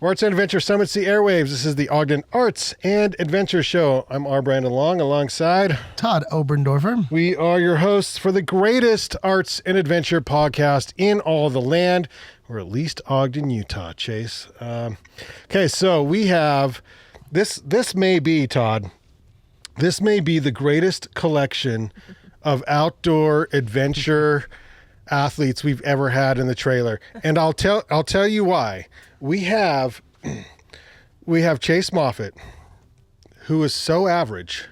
Arts and Adventure Summits the airwaves. This is the Ogden Arts and Adventure Show. I'm R. Brandon Long alongside Todd Oberndorfer. We are your hosts for the greatest arts and adventure podcast in all the land, or at least Ogden, Utah, Chase. Okay, so we have this may be, Todd, this may be the greatest collection of outdoor adventure athletes we've ever had in the trailer. And I'll tell you why. We have Chase Moffett, who is so average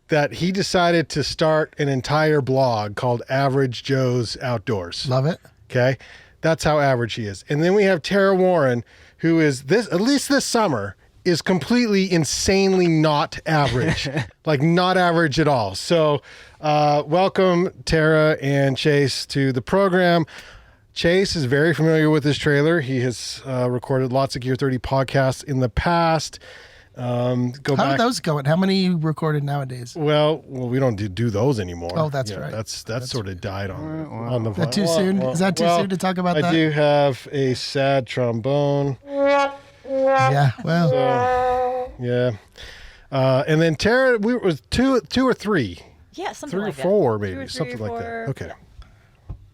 that he decided to start an entire blog called Average Joe's Outdoors. Love it. Okay? That's how average he is. And then we have Tara Warren, who is at least this summer, is completely insanely not average. Like not average at all. So welcome Tara and Chase to the program. Chase is very familiar with this trailer. He has recorded lots of Gear 30 podcasts in the past. How are those going? How many you recorded nowadays? Well, we don't do those anymore. Oh, that's right. That's sort of died on the. Is that too soon? Is that too soon to talk about that? I do have a sad trombone. Yeah. Well. So, yeah. And then Tara, it was two or three. Yeah, something like like that. 3 or 4 maybe, 2 or 3 something or like 4. that. Okay.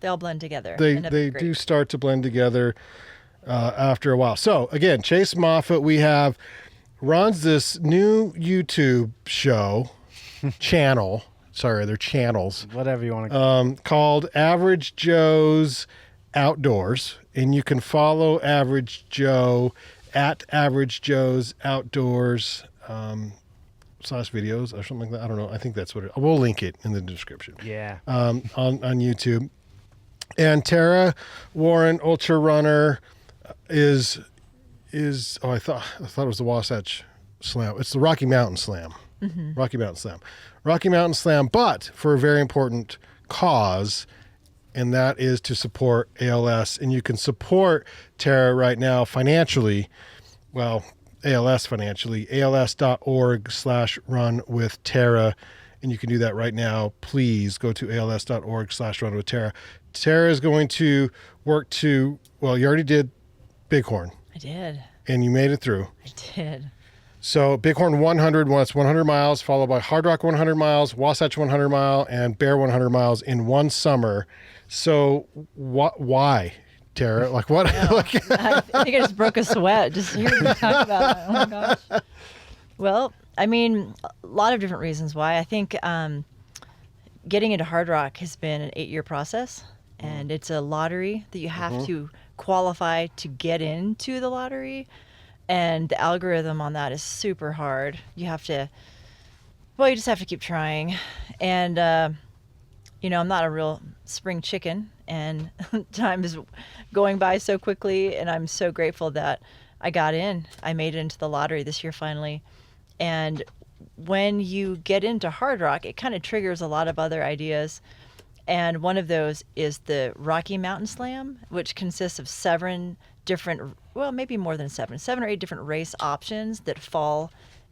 They all blend together. They do start to blend together after a while. So again, Chase Moffett, we have runs this new YouTube show channel. Sorry, they're channels. Whatever you want to called Average Joe's Outdoors, and you can follow Average Joe at Average Joe's Outdoors /videos or something like that. I don't know. I think that's what it. We'll link it in the description. Yeah. On YouTube. And Tara Warren, Ultrarunner, is I thought it was the Wasatch Slam. It's the Rocky Mountain Slam. Mm-hmm. Rocky Mountain Slam, but for a very important cause, and that is to support ALS. And you can support Tara right now financially. Well, ALS financially, als.org/runwithtara. And you can do that right now. Please go to als.org/runwithtara. Tara is going to work you already did Bighorn. I did. And you made it through. I did. So Bighorn 100, it's 100 miles, followed by Hardrock 100 miles, Wasatch 100 mile, and Bear 100 miles in one summer. So why, Tara? Like what? I think I just broke a sweat just hearing you talk about it. Oh my gosh. Well, I mean, a lot of different reasons why. I think getting into Hardrock has been an 8-year process, and it's a lottery that you have to qualify to get into the lottery, and the algorithm on that is super hard. You just have to keep trying, and I'm not a real spring chicken, and time is going by so quickly, and I'm so grateful that I got in. I made it into the lottery this year finally. And when you get into Hardrock, it kind of triggers a lot of other ideas. And one of those is the Rocky Mountain Slam, which consists of 7 different, well, maybe more than 7 or 8 different race options that fall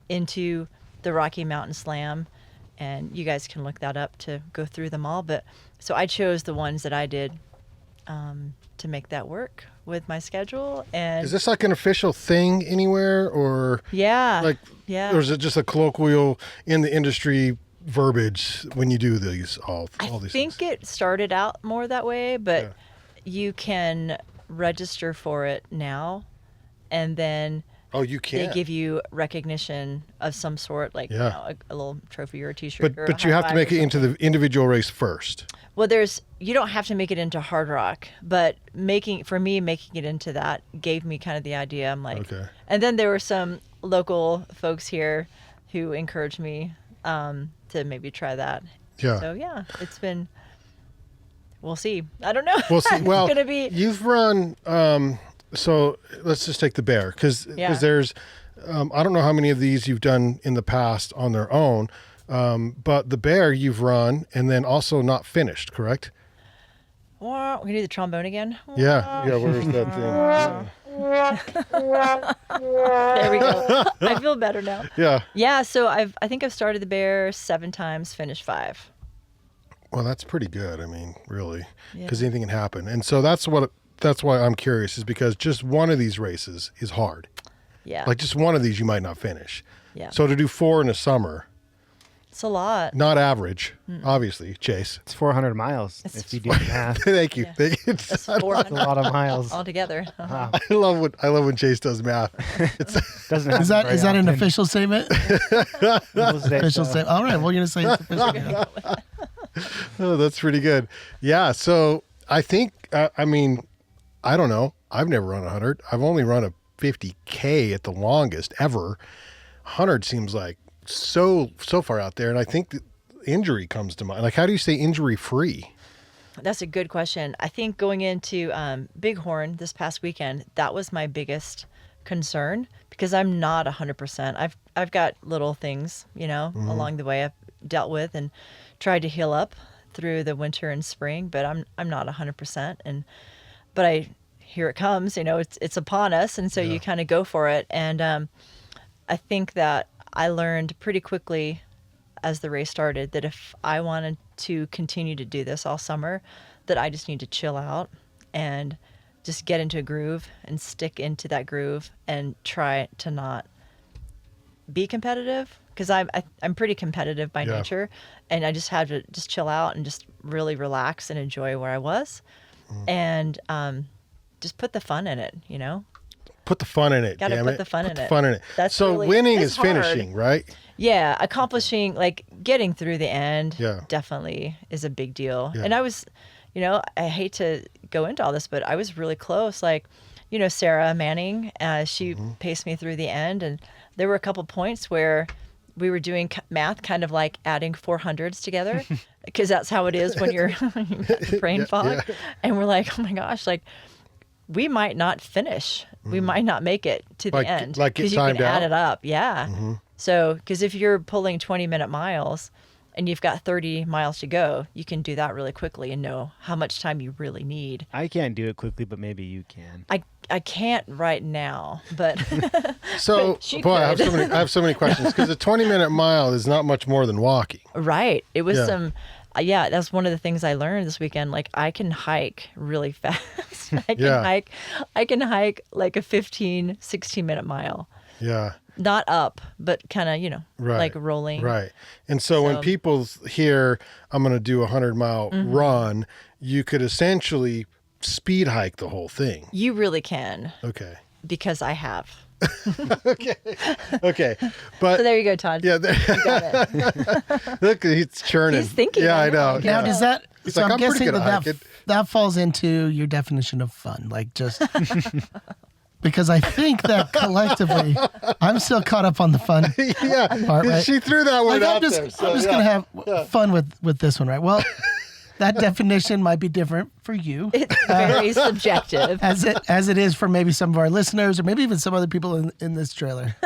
into the Rocky Mountain Slam. And you guys can look that up to go through them all. But so I chose the ones that I did to make that work with my schedule. And is this like an official thing anywhere, or yeah, or is it just a colloquial in the industry verbiage when you do these all these things? I think it started out more that way, but you can register for it now, and then you can. They give you recognition of some sort, like a little trophy or a T-shirt. But you have to make it into the individual race first. Well, you don't have to make it into Hardrock, but making it into that gave me kind of the idea. I'm like, okay. And then there were some local folks here who encouraged me to maybe try that. Yeah. So yeah, it's been. We'll see. I don't know. We'll see. Well, it's gonna be. You've run. So let's just take the Bear because there's. I don't know how many of these you've done in the past on their own. But the Bear you've run and then also not finished, correct? We can do the trombone again. Yeah. Where's that thing? There we go. I feel better now. Yeah. Yeah. So I think I've started the Bear 7 times, finished 5. Well, that's pretty good. I mean, really, because anything can happen. And so that's what that's why I'm curious, is because just one of these races is hard. Yeah. Like just one of these you might not finish. Yeah. So to do 4 in the summer, it's a lot. not average, obviously, Chase. It's 400 miles if you do the math. Thank you. Yeah. Thank you. That's That's 400 a lot of miles. altogether. Wow. I love when Chase does math. Doesn't happen Is that very an often. official statement? We'll say Official so. statement. All right, we're gonna say it's official. Oh, that's pretty good. Yeah. So I think, I mean, I don't know. I've never run 100. I've only run a 50K at the longest ever. 100 seems like so far out there. And I think that injury comes to mind. Like, how do you stay injury free? That's a good question. I think going into Bighorn this past weekend, that was my biggest concern because I'm not 100%. I've got little things, along the way I've dealt with and tried to heal up through the winter and spring, but I'm not 100%. But here it comes, it's upon us, and so you kind of go for it. And I think that I learned pretty quickly as the race started that if I wanted to continue to do this all summer, that I just need to chill out and just get into a groove and stick into that groove and try to not be competitive, because I'm pretty competitive by nature, and I just had to just chill out and just really relax and enjoy where I was, and just put the fun in it, Put the fun in it. Gotta damn put it. the fun in it. Fun in it. That's so really- winning it's is finishing, right? Yeah, accomplishing, like getting through the end, Yeah. definitely is a big deal. Yeah. And I was, I hate to go into all this, but I was really close. Like, Sarah Manning, she paced me through the end, and there were a couple points where we were doing math, kind of like adding 400s together, because that's how it is when you're brain fog. And we're like, oh my gosh, like we might not finish. We might not make it to the end. Like get because you timed can add out? it up. Yeah. So, because if you're pulling 20-minute miles and you've got 30 miles to go, you can do that really quickly and know how much time you really need. I can't do it quickly, but maybe you can. I can't right now, but So, She boy, I could. have so many questions, because a 20-minute mile is not much more than walking. right. It was Yeah. some, that's one of the things I learned this weekend. Like I can hike really fast. I can hike like a 15, 16-minute mile. Yeah. Not up, but kind of, Right. like rolling. Right. And so when people hear, I'm going to do a 100-mile run, you could essentially speed hike the whole thing. You really can, Okay. because I have. Okay. But So there you go, Todd. yeah, You got it. look, he's churning. He's thinking Yeah, on I it. know. Okay. Now, Yeah. does that? He's So like, I'm "I'm pretty guessing good at hiking." that falls into your definition of fun, like just because I think that collectively, I'm still caught up on the fun. Yeah. Part, right? She threw that one Like, out there. So, I'm just yeah. gonna have fun with this one, right? Well, that definition might be different for you, It's very subjective. as it is for maybe some of our listeners, or maybe even some other people in this trailer.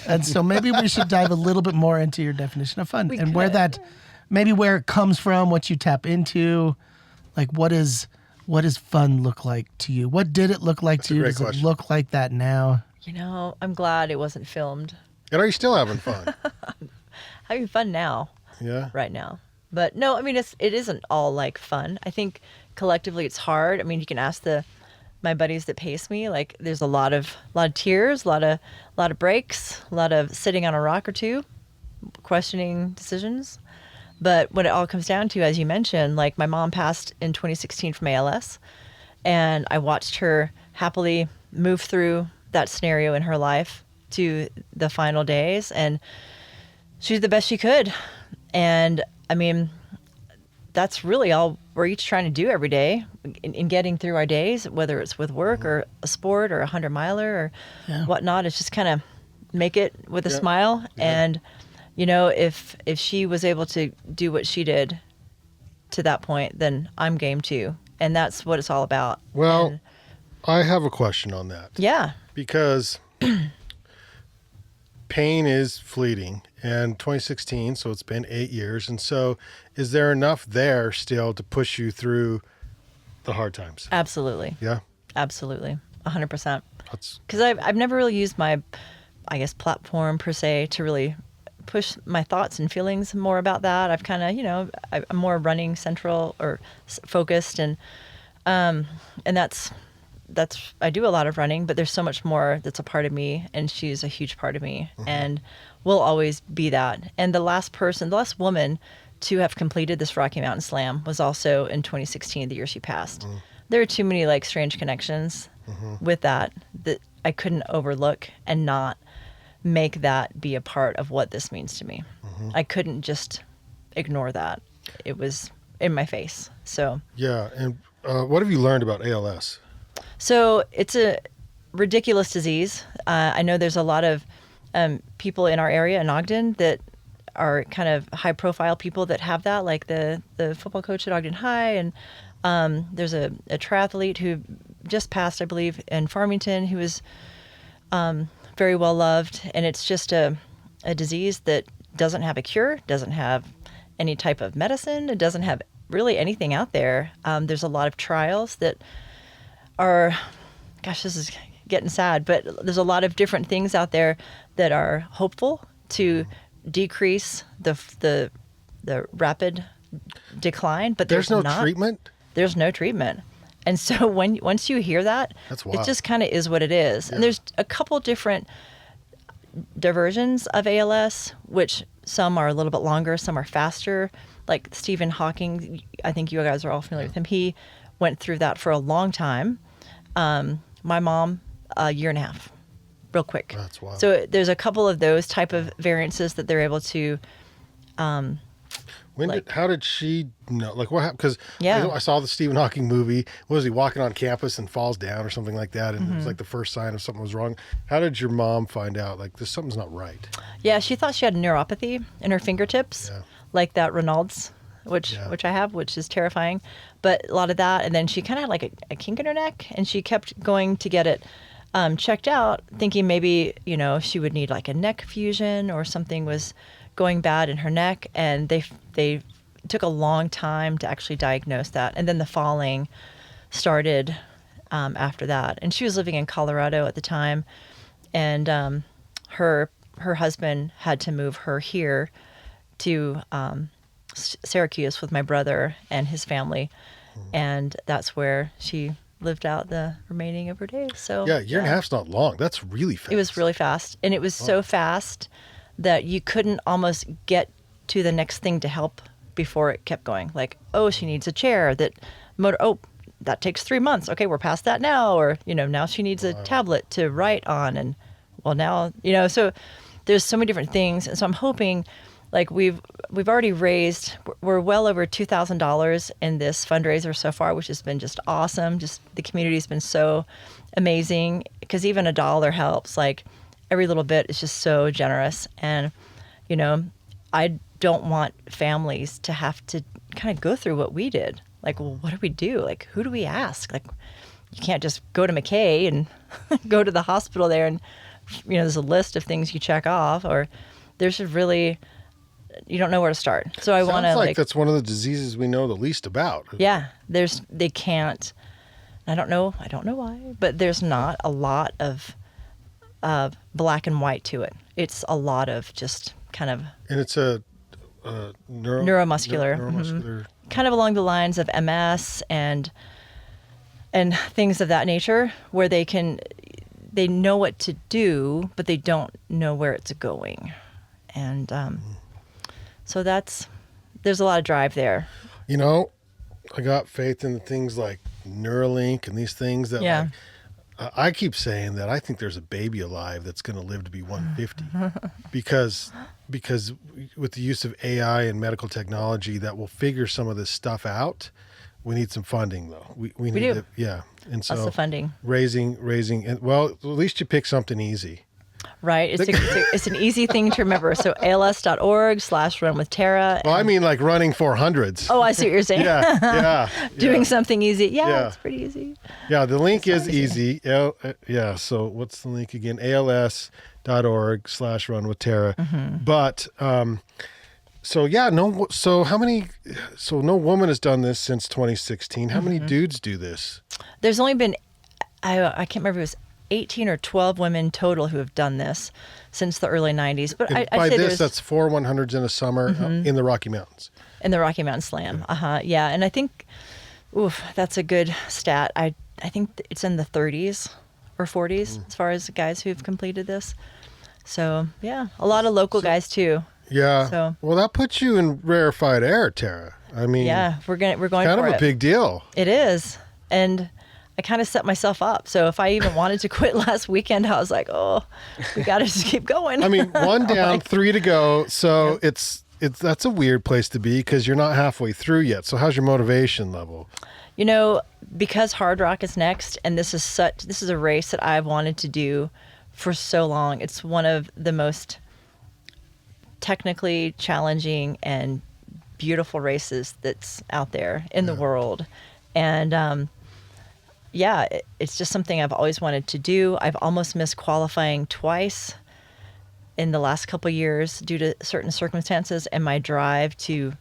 And so maybe we should dive a little bit more into your definition of fun and where it comes from, what you tap into, like what does fun look like to you? What did it look like to you? great Does question. it look like that now? I'm glad it wasn't filmed. And are you still having fun? Having fun now, Yeah. right now. But no, I mean, it isn't all like fun. I think collectively it's hard. I mean, you can ask my buddies that pace me. Like, there's a lot of tears, a lot of breaks, a lot of sitting on a rock or two, questioning decisions. But what it all comes down to, as you mentioned, like my mom passed in 2016 from ALS, and I watched her happily move through that scenario in her life to the final days, and she did the best she could. And I mean, that's really all we're each trying to do every day in getting through our days, whether it's with work or a sport or a 100-miler or whatnot. It's just kind of make it with a smile. And, if she was able to do what she did to that point, then I'm game too. And that's what it's all about. Well, And, I have a question on that. yeah. Because pain is fleeting, and 2016, so it's been 8 years. And so is there enough there still to push you through the hard times? Absolutely. Yeah. Absolutely. 100%. That's Because I've never really used my, I guess, platform per se to really push my thoughts and feelings more about that. I've kind of, I'm more running central or focused, and that's I do a lot of running, but there's so much more that's a part of me, and she's a huge part of me, and will always be that. And the last woman to have completed this Rocky Mountain Slam was also in 2016, the year she passed. There are too many like strange connections with that I couldn't overlook and not make that be a part of what this means to me. I couldn't just ignore that. It was in my face. So Yeah, and what have you learned about ALS? So it's a ridiculous disease. I know there's a lot of people in our area in Ogden that are kind of high profile people that have that, like the football coach at Ogden High. And there's a triathlete who just passed, I believe, in Farmington, who was very well loved. And it's just a disease that doesn't have a cure, doesn't have any type of medicine. It doesn't have really anything out there. There's a lot of trials that are, gosh, this is getting sad, but there's a lot of different things out there that are hopeful to decrease the rapid decline, but There's no treatment? There's no treatment. And so once you hear that, That's wild. it just kind of is what it is. Yeah. And there's a couple different diversions of ALS, which some are a little bit longer, some are faster. Like Stephen Hawking, I think you guys are all familiar with him. He went through that for a long time. My mom, a year and a half, real quick. That's wild. So there's a couple of those type of variances that they're able to. How did she know? Like what happened? Because Yeah. I saw the Stephen Hawking movie. What was he walking on campus and falls down or something like that? And it was like the first sign of something was wrong. How did your mom find out? Like something's not right. Yeah, she thought she had neuropathy in her fingertips, Yeah. like that Renaud's, which I have, which is terrifying. But a lot of that, and then she kind of had like a kink in her neck, and she kept going to get it checked out, thinking maybe she would need like a neck fusion or something was going bad in her neck, and they took a long time to actually diagnose that, and then the falling started after that. And she was living in Colorado at the time, and her husband had to move her here to Syracuse with my brother and his family, and that's where she lived out the remaining of her days. So Yeah, year and a half's not long. That's really fast. it was really fast, and it was so fast that you couldn't almost get to the next thing to help before it kept going. Like, oh, she needs a chair. That takes 3 months. Okay, we're past that now. Or now she needs a tablet to write on, and well, now so there's so many different things. And so I'm hoping, like we've already raised, we're well over $2,000 in this fundraiser so far, which has been just awesome. Just the community's been so amazing, because even a dollar helps. Like every little bit is just so generous. And I don't want families to have to kind of go through what we did. Like, well, what do we do? Like, who do we ask? Like, you can't just go to McKay and go to the hospital there and there's a list of things you check off, or there's really, you don't know where to start. So I want to Sounds like that's one of the diseases we know the least about. Yeah, they can't. I don't know why, but there's not a lot of black and white to it. It's a lot of just kind of. And it's a neuromuscular. Neuromuscular. Kind of along the lines of MS and things of that nature, where they know what to do, but they don't know where it's going. And so there's a lot of drive there. I got faith in things like Neuralink and these things that Yeah. I keep saying that I think there's a baby alive that's going to live to be 150 because with the use of AI and medical technology that will figure some of this stuff out. We need some funding though. We need do. to, yeah. And so Lots of funding. raising and well, at least you pick something easy. Right. It's an easy thing to remember. So als.org/runwithtara. Well, I mean like running 400s. Oh, I see what you're saying. Yeah. Doing something easy. Yeah, it's pretty easy. Yeah, the link is easy. Yeah, so what's the link again? als.org/runwithtara. But no woman has done this since 2016. How many dudes do this? There's only been, I can't remember if it was 18 or 12 women total who have done this since the early 90s. But And I'd by say this, there's that's 4 100s in a summer in the Rocky Mountains. in the Rocky Mountain Slam. Yeah. And I think, that's a good stat. I I think it's in the 30s or 40s as far as guys who've completed this. So yeah, a lot of local guys too. Yeah. So- well, that puts you in rarefied air, Tara. I mean, Yeah, we're going kind for of a it. big deal. It is. And I kind of set myself up. So if I even wanted to quit last weekend, I was like, oh, we got to just keep going. I mean, one down, 3 to go. So that's a weird place to be because you're not halfway through yet. So how's your motivation level? You know, because Hardrock is next, and this is a race that I've wanted to do for so long. It's one of the most technically challenging and beautiful races that's out there in the world. And it's just something I've always wanted to do. I've almost missed qualifying twice in the last couple of years due to certain circumstances, and my drive to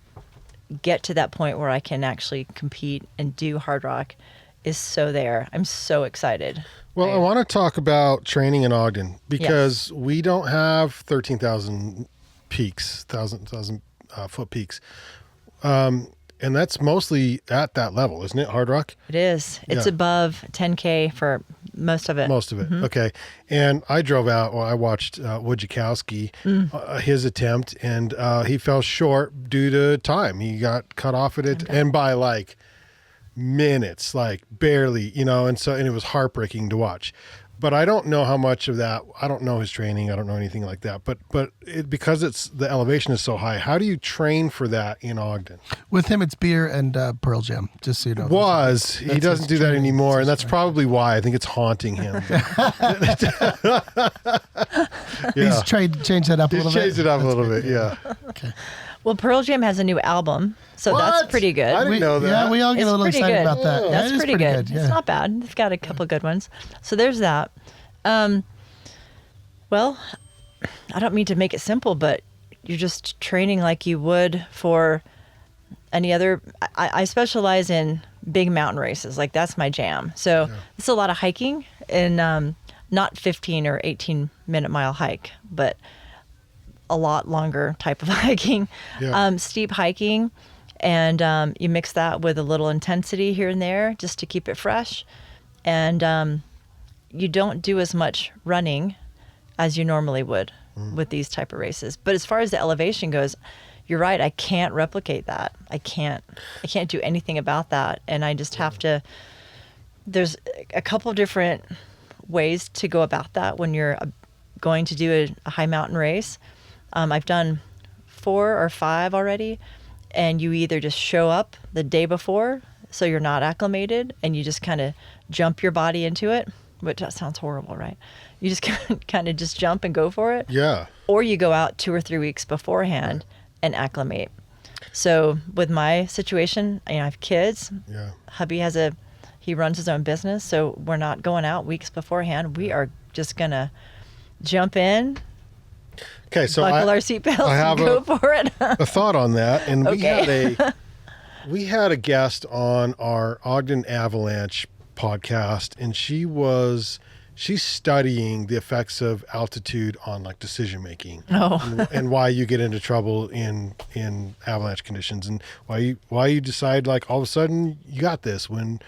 get to that point where I can actually compete and do Hardrock is so there. I'm so excited. Well, I want to talk about training in Ogden because we don't have 13,000 peaks, 1,000 foot peaks. And that's mostly at that level, isn't it, Hardrock? It is. It's above 10K for most of it. Most of it. Okay. And I drove out, I watched Wojciechowski, his attempt, and he fell short due to time. He got cut off at it, and by like minutes, like barely, and it was heartbreaking to watch. But I don't know how much of that. I don't know his training. I don't know anything like that. But because the elevation is so high, how do you train for that in Ogden? With him, it's beer and Pearl Jam, just so you know. He doesn't do that anymore, and that's probably why. I think it's haunting him. He's tried to change that up a little bit. Changed it up a little bit, yeah. Okay. Well, Pearl Jam has a new album, so that's pretty good. I didn't know that. Yeah, we all get It's a little pretty excited good. about that. That's That is pretty good. Yeah. It's not bad. They've got a couple good ones. So there's that. Well, I don't mean to make it simple, but you're just training like you would for any other. I specialize in big mountain races. Like that's my jam. So it's a lot of hiking and not 15 or 18-minute mile hike, but a lot longer type of hiking, steep hiking. And you mix that with a little intensity here and there just to keep it fresh. And you don't do as much running as you normally would with these type of races. But as far as the elevation goes, you're right. I can't replicate that. I can't do anything about that. And I just have to, there's a couple of different ways to go about that when you're going to do a high mountain race. I've done 4 or 5 already, and you either just show up the day before so you're not acclimated and you just kind of jump your body into it, which that sounds horrible, right? You just kind of just jump and go for it. Yeah. Or you go out 2 or 3 weeks beforehand and acclimate. So with my situation, I have kids. Yeah. Hubby he runs his own business, so we're not going out weeks beforehand. We are just gonna jump in, Okay, so buckle our seatbelts, I have and go for it. a thought on that, and Okay. we had a guest on our Ogden Avalanche podcast, and she's studying the effects of altitude on like decision making, and why you get into trouble in avalanche conditions, and why you decide like all of a sudden you got this when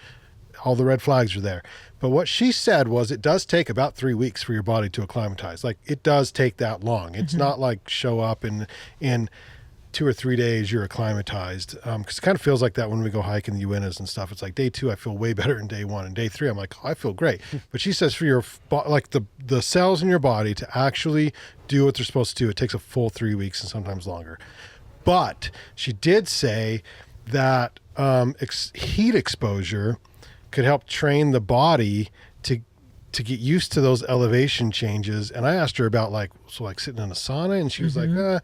all the red flags are there. But what she said was it does take about 3 weeks for your body to acclimatize. Like it does take that long. It's not like show up and in 2 or 3 days you're acclimatized. Because it kind of feels like that when we go hike in the Uintas and stuff. It's like day 2 I feel way better than day 1, and day 3 I'm like, oh, I feel great. But she says for your like the cells in your body to actually do what they're supposed to do, it takes a full 3 weeks and sometimes longer. But she did say that heat exposure could help train the body to get used to those elevation changes. And I asked her about like sitting in a sauna, and she was like,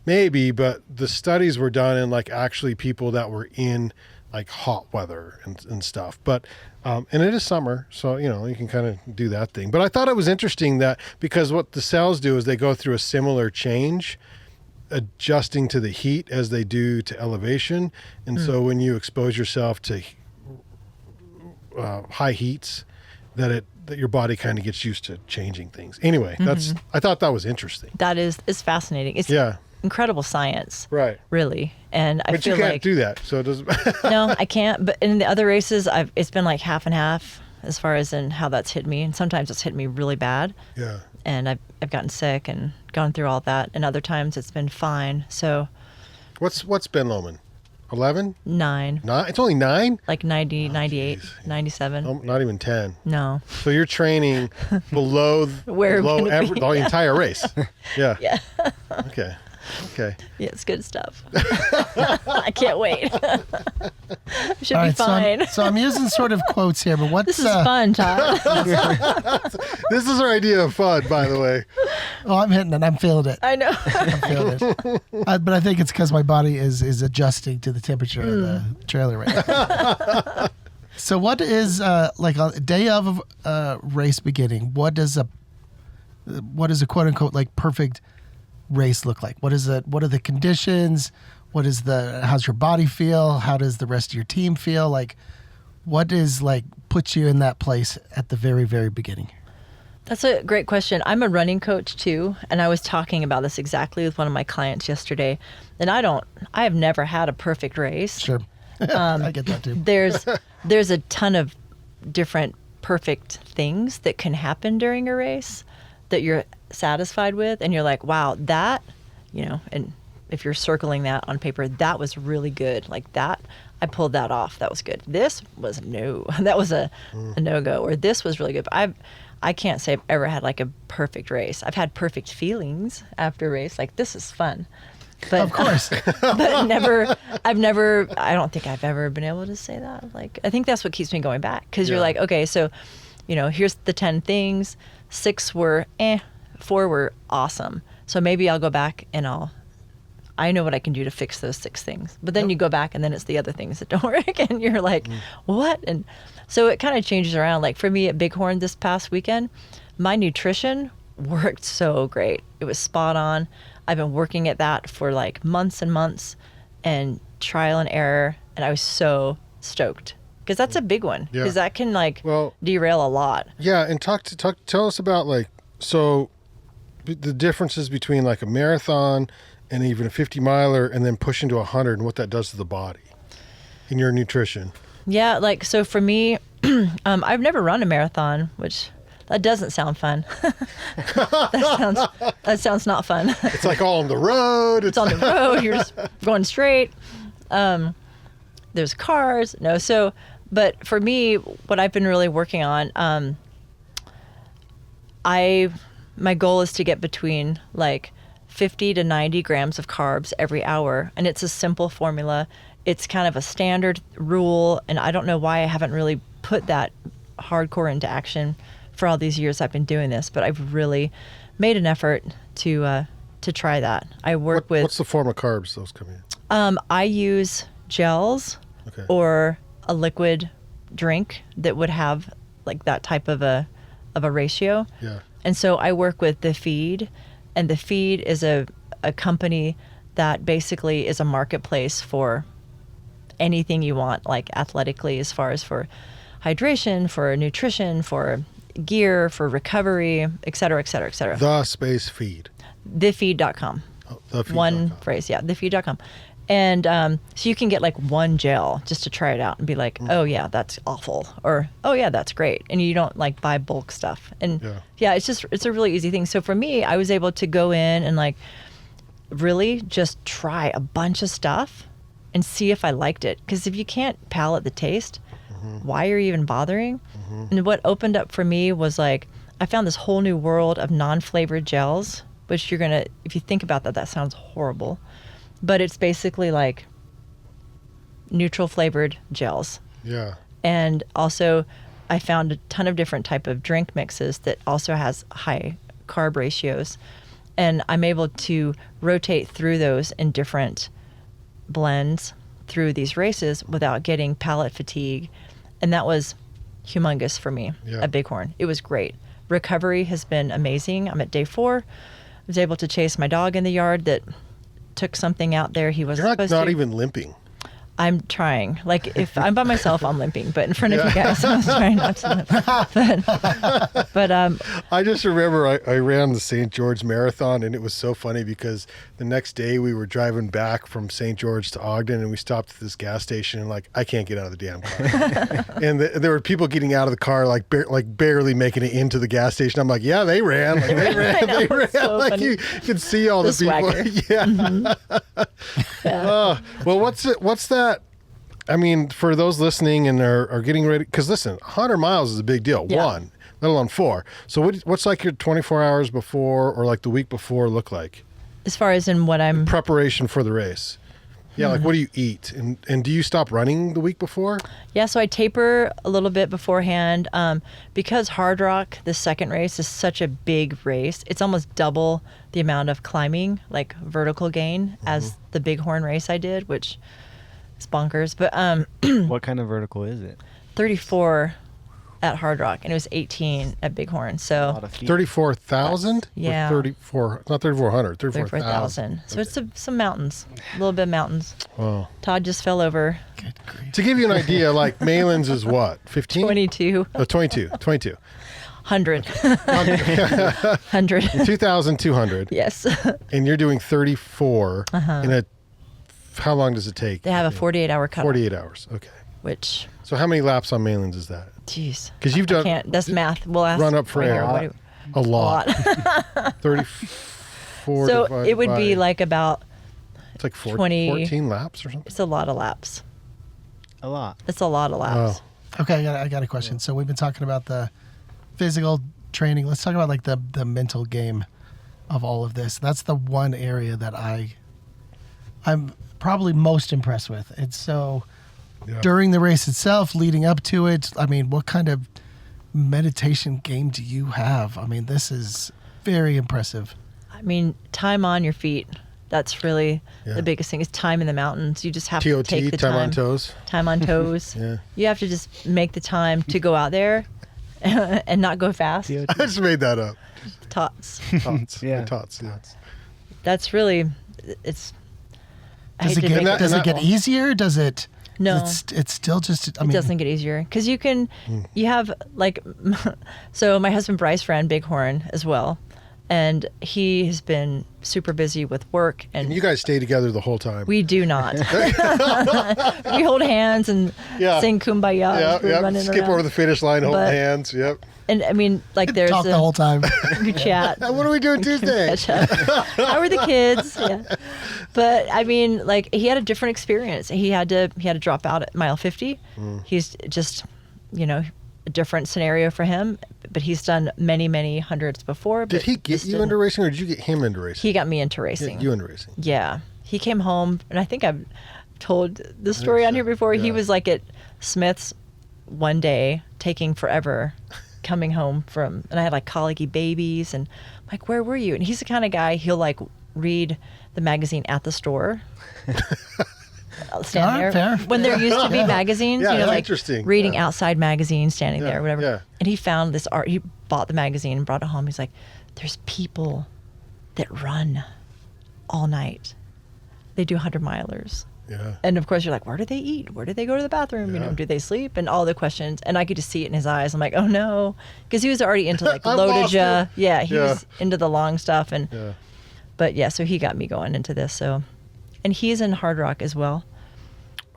maybe, but the studies were done in like actually people that were in like hot weather and stuff. But and it is summer, so you can kind of do that thing. But I thought it was interesting that because what the cells do is they go through a similar change, adjusting to the heat as they do to elevation. And so when you expose yourself to high heats, that your body kind of gets used to changing things. Anyway, I thought that was interesting. That is fascinating. It's incredible science, Right. really. And I But feel you can't like do that, so it doesn't. no, I can't. But in the other races, it's been like half and half. as far as in how that's hit me. And sometimes it's hit me really bad. Yeah. And I've gotten sick and gone through all that. And other times it's been fine. So What's Ben Lomond? 11? 9. 9? It's only 9? Like 90, 98, geez. 97. Oh, not even 10. No. So you're training below Where below would it be? the entire race. Yeah. Yeah. Okay. Yeah, it's good stuff. I can't wait. Should All be right, fine. so I'm using sort of quotes here, but what's This is fun, Todd. This is our idea of fun, by the way. Oh, I'm hitting it. I'm feeling it. I know. I'm feeling it. But I think it's because my body is adjusting to the temperature of the trailer right now. So what is like a day of race beginning? What is a quote unquote like perfect race look like? What are the conditions? How's your body feel? How does the rest of your team feel? Like, what is like puts you in that place at the very, very beginning? That's a great question. I'm a running coach too, and I was talking about this exactly with one of my clients yesterday. And I have never had a perfect race. Sure. I get that too. There's a ton of different perfect things that can happen during a race that you're satisfied with, and you're like, wow, that, and if you're circling that on paper, that was really good. Like that, I pulled that off. That was good. This was that was a no-go, or this was really good. But I can't say I've ever had like a perfect race. I've had perfect feelings after a race, like this is fun. But, Of course. but I don't think I've ever been able to say that. Like, I think that's what keeps me going back. Cause you're like, okay, so, here's the 10 things, 6 were 4 were awesome. So maybe I'll go back and I know what I can do to fix those 6 things. But then you go back and then it's the other things that don't work and you're like, what? And so it kind of changes around. Like for me at Bighorn this past weekend, my nutrition worked so great. It was spot on. I've been working at that for like months and months and trial and error. And I was so stoked because that's a big one because that can derail a lot. Yeah. And tell us about so the differences between like a marathon and even a 50 miler and then pushing to 100 and what that does to the body in your nutrition. Yeah. Like, so for me, I've never run a marathon, which that doesn't sound fun. That sounds not fun. It's like all on the road. It's on the road. You're just going straight. There's cars. No. But for me, what I've been really working on, my goal is to get between like 50 to 90 grams of carbs every hour. And it's a simple formula. It's kind of a standard rule. And I don't know why I haven't really put that hardcore into action for all these years I've been doing this, but I've really made an effort to try that. I work with... What's the form of carbs those come in? I use gels or a liquid drink that would have like that type of a ratio. Yeah. And so I work with The Feed, and The Feed is a company that basically is a marketplace for anything you want, like athletically, as far as for hydration, for nutrition, for gear, for recovery, et cetera, et cetera, et cetera. The space feed. Thefeed.com. Oh, thefeed.com. One phrase, yeah, thefeed.com. And so you can get like one gel just to try it out and be like, oh yeah, that's awful, or oh yeah, that's great. And you don't like buy bulk stuff. And it's a really easy thing. So for me, I was able to go in and like really just try a bunch of stuff and see if I liked it. Because if you can't palate the taste, why are you even bothering? And what opened up for me was like, I found this whole new world of non-flavored gels, which if you think about that sounds horrible. But it's basically like neutral flavored gels. Yeah. And also I found a ton of different type of drink mixes that also has high carb ratios. And I'm able to rotate through those in different blends through these races without getting palate fatigue. And that was humongous for me at Bighorn. It was great. Recovery has been amazing. I'm at day 4. I was able to chase my dog in the yard that took something out there he wasn't supposed to. You're not even limping. I'm trying. Like if I'm by myself, I'm limping, but in front of you guys, I was trying not to limp. But I just remember I ran the St. George Marathon, and it was so funny because the next day we were driving back from St. George to Ogden, and we stopped at this gas station, and like I can't get out of the damn car, and there were people getting out of the car like barely making it into the gas station. I'm like, yeah, they ran, like, they ran, know, they ran. so Like funny. you could see all the people. swagger. Yeah. yeah. Well, what's that? I mean, for those listening and are getting ready, because listen, 100 miles is a big deal. Yeah. One, let alone 4. So what's like your 24 hours before or like the week before look like? As far as in what I'm Preparation for the race. Yeah, like what do you eat? And do you stop running the week before? Yeah, so I taper a little bit beforehand. Because Hardrock, the second race, is such a big race. It's almost double the amount of climbing, like vertical gain, as the Bighorn race I did, which is bonkers. But What kind of vertical is it? 34 at Hardrock, and it was 18 at Bighorn. A lot So of feet. 34,000? Yeah. 34, not 3,400, 34,000. So it's some mountains, a little bit of mountains. Wow. Todd just fell over. Good grief. To give you an idea, like Malin's is what? 15? 22, Oh, 22. 100. 100. 2,200. Yes. And you're doing 34 in a, how long does it take? They have a 48-hour cutoff, 48 hours. Okay. which, So how many laps on Malin's is that? geez. Because you've done Can't. That's math. We'll ask. Run up for right air. here. What do- a A lot. lot. 34 So divided it would be by- like about, it's like 20 14 laps or something. it's a lot of laps. A lot. It's a lot of laps. Oh. Okay, I got a question. So we've been talking about the physical training. Let's talk about like the mental game of all of this. That's the one area that I'm probably most impressed with. It's so Yeah. during the race itself, leading up to it. I mean, what kind of meditation game do you have? I mean, this is very impressive. I mean, time on your feet. That's really Yeah. the biggest thing is time in the mountains. You just have to TOT, take the time on toes. Time on toes. Yeah. You have to just make the time to go out there and not go fast. I just made that up. Tots. Tots. Yeah. Tots. Yeah. That's really, it's, I Does hate it to get make that- does it get easier? Does it? No. It's still just. I It mean, doesn't get easier because you can, you have like, so my husband Bryce ran Bighorn as well, and he has been super busy with work, and And you guys stay together the whole time. we do not. We hold hands and Yeah. sing Kumbaya. yeah, as we're yeah. running Skip around. over the finish line, hold But- hands. Yep. And I mean, like there's talk the whole time. you chat. What are we doing Tuesday? Catch up. How are the kids? Yeah. But I mean, like he had a different experience. He had to drop out at mile 50. He's just, a different scenario for him. But he's done many hundreds before. Did but he get this you didn't. into racing, or did you get him into racing? He got me into Yeah, racing. you into racing. Yeah. He came home, and I think I've told the story on so. here before. He Yeah. was like at Smith's one day, taking forever, coming home from, and I had like colicky babies, and I'm like, where were you? And he's the kind of guy, he'll like read the magazine at the store. I'll stand All right, there. fair. When there used to be magazines, Yeah, that's like interesting. reading Yeah. outside magazines, standing Yeah, there, whatever. yeah. And he found this art. He bought the magazine and brought it home. He's like, there's people that run all night. They do 100-milers. Yeah. And of course, you're like, where do they eat? Where do they go to the bathroom? Yeah. Do they sleep? And all the questions. And I could just see it in his eyes. I'm like, oh no, because he was already into like I lost Lotaja. it. Yeah, he Yeah. was into the long stuff. And Yeah. but yeah, so he got me going into this. So, and he's in Hardrock as well.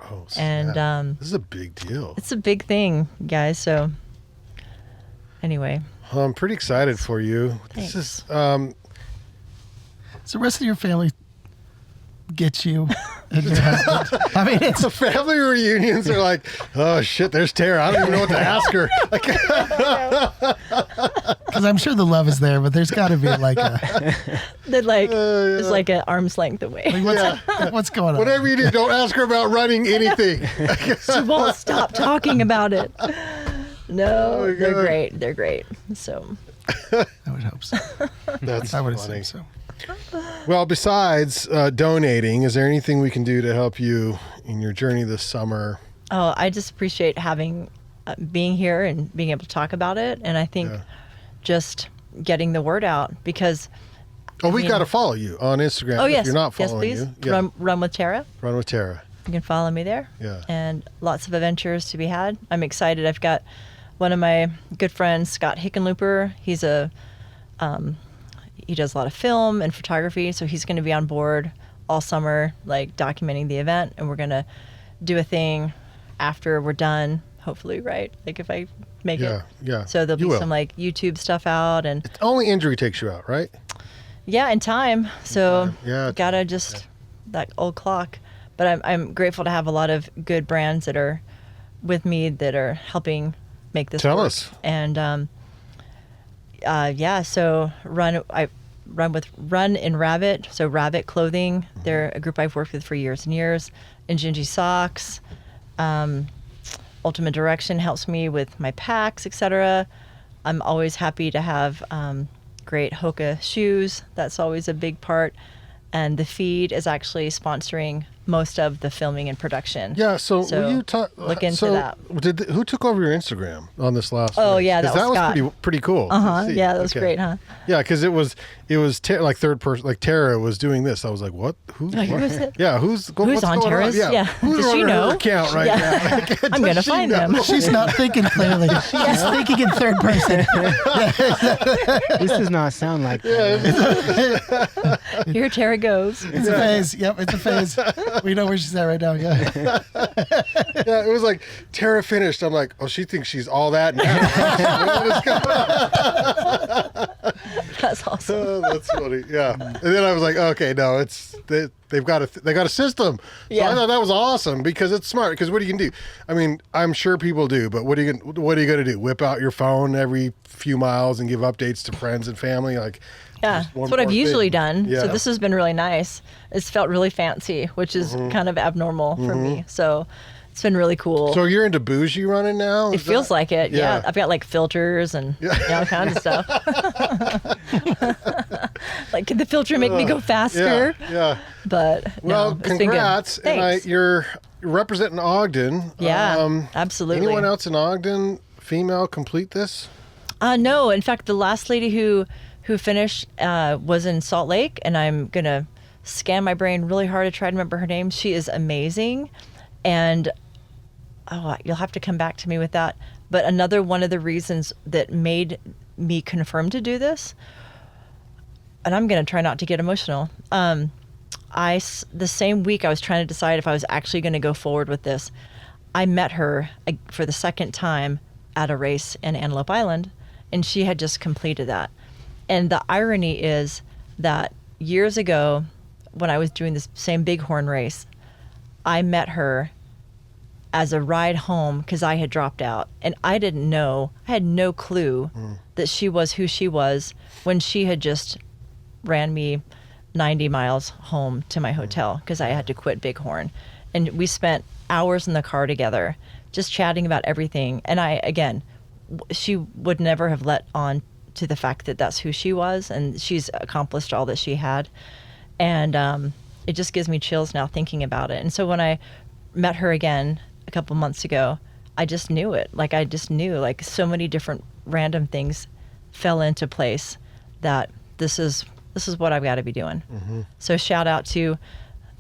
Oh, And, snap. This is a big deal. It's a big thing, guys. So anyway, Well, I'm pretty excited for you. This is Thanks. Does the rest of your family get you and your husband? I mean, it's the family reunions are like, oh shit, there's Tara. I don't even know what to ask her. Like, because I'm sure the love is there, but there's got to be like a they're like yeah. it's like an arm's length away. what's going on? whatever you do, don't ask her about running anything. She won't stop talking about it. No, my they're God. great. They're great. So I would hope so. That's I would funny. assume so. Well, besides donating, is there anything we can do to help you in your journey this summer? oh, I just appreciate having being here and being able to talk about it. And I think Yeah. just getting the word out because Oh, we mean- got to follow you on Instagram. oh if yes, you're not yes following please you. Yeah. run with Tara. Run with Tara. You can follow me there. Yeah. And lots of adventures to be had. I'm excited. I've got one of my good friends, Scott Hickenlooper. He's he does a lot of film and photography, so he's going to be on board all summer, like documenting the event, and we're going to do a thing after we're done, hopefully, right? Like if I make it. Yeah. So there'll be some like YouTube stuff out, and Only injury takes you out, right? yeah, in time. So Yeah. gotta just that old clock. But I'm grateful to have a lot of good brands that are with me that are helping make this Tell work. us. And so I run with Run and Rabbit. So Rabbit Clothing, they're a group I've worked with for years and years. Injinji Socks, Ultimate Direction helps me with my packs, etc. I'm always happy to have great Hoka shoes. That's always a big part. And the feed is actually sponsoring most of the filming and production. Yeah, so will you look into that. Who took over your Instagram on this last Oh, race? yeah, that 'Cause was Scott. pretty cool. to Uh-huh. see. Yeah, that was Okay. great, huh? Yeah, because it was like third person, like Tara was doing this. I was like, what? Who? Like, what? who's it? Yeah, who's Who's on going Tara's? Yeah. Yeah. Who's Does she running her know? account right Yeah. now? I'm Does gonna she find know? them. She's not thinking clearly. She's thinking in third person. This does not sound like that. Here Tara goes. It's a phase. Yep, it's a phase. We know where she's at right now. Yeah. Yeah, it was like Tara finished. I'm like, oh, she thinks she's all that now. That's awesome. Oh, that's funny. Yeah, and then I was like, okay, no, they've got a system. So Yeah. I thought that was awesome because it's smart. Because what are you gonna do? I mean, I'm sure people do, but what are you gonna do? Whip out your phone every few miles and give updates to friends and family? Like, Yeah, just one that's what I've more usually thing. done. Yeah. So this has been really nice. It's felt really fancy, which is kind of abnormal for me. So it's been really cool. So you're into bougie running now? It feels like it. Yeah. I've got like filters and all kinds of stuff. Like, can the filter make me go faster? Yeah. But Well, no, it's been good. congrats. And Thanks. you're representing Ogden. Yeah, absolutely. Anyone else in Ogden, female, complete this? No, in fact, the last lady who finished was in Salt Lake, and I'm gonna scan my brain really hard to try to remember her name. She is amazing, and you'll have to come back to me with that. But another one of the reasons that made me confirm to do this, and I'm gonna try not to get emotional. The same week I was trying to decide if I was actually going to go forward with this, I met her for the second time at a race in Antelope Island, and she had just completed that. And the irony is that years ago, when I was doing this same Bighorn race, I met her as a ride home because I had dropped out, and I had no clue that she was who she was when she had just ran me 90 miles home to my hotel because I had to quit Bighorn. And we spent hours in the car together just chatting about everything. And she would never have let on to the fact that that's who she was, and she's accomplished all that she had. And it just gives me chills now thinking about it. And so when I met her again a couple months ago, I just knew it. Like, I just knew, like, so many different random things fell into place that this is what I've got to be doing. Mm-hmm. So shout out to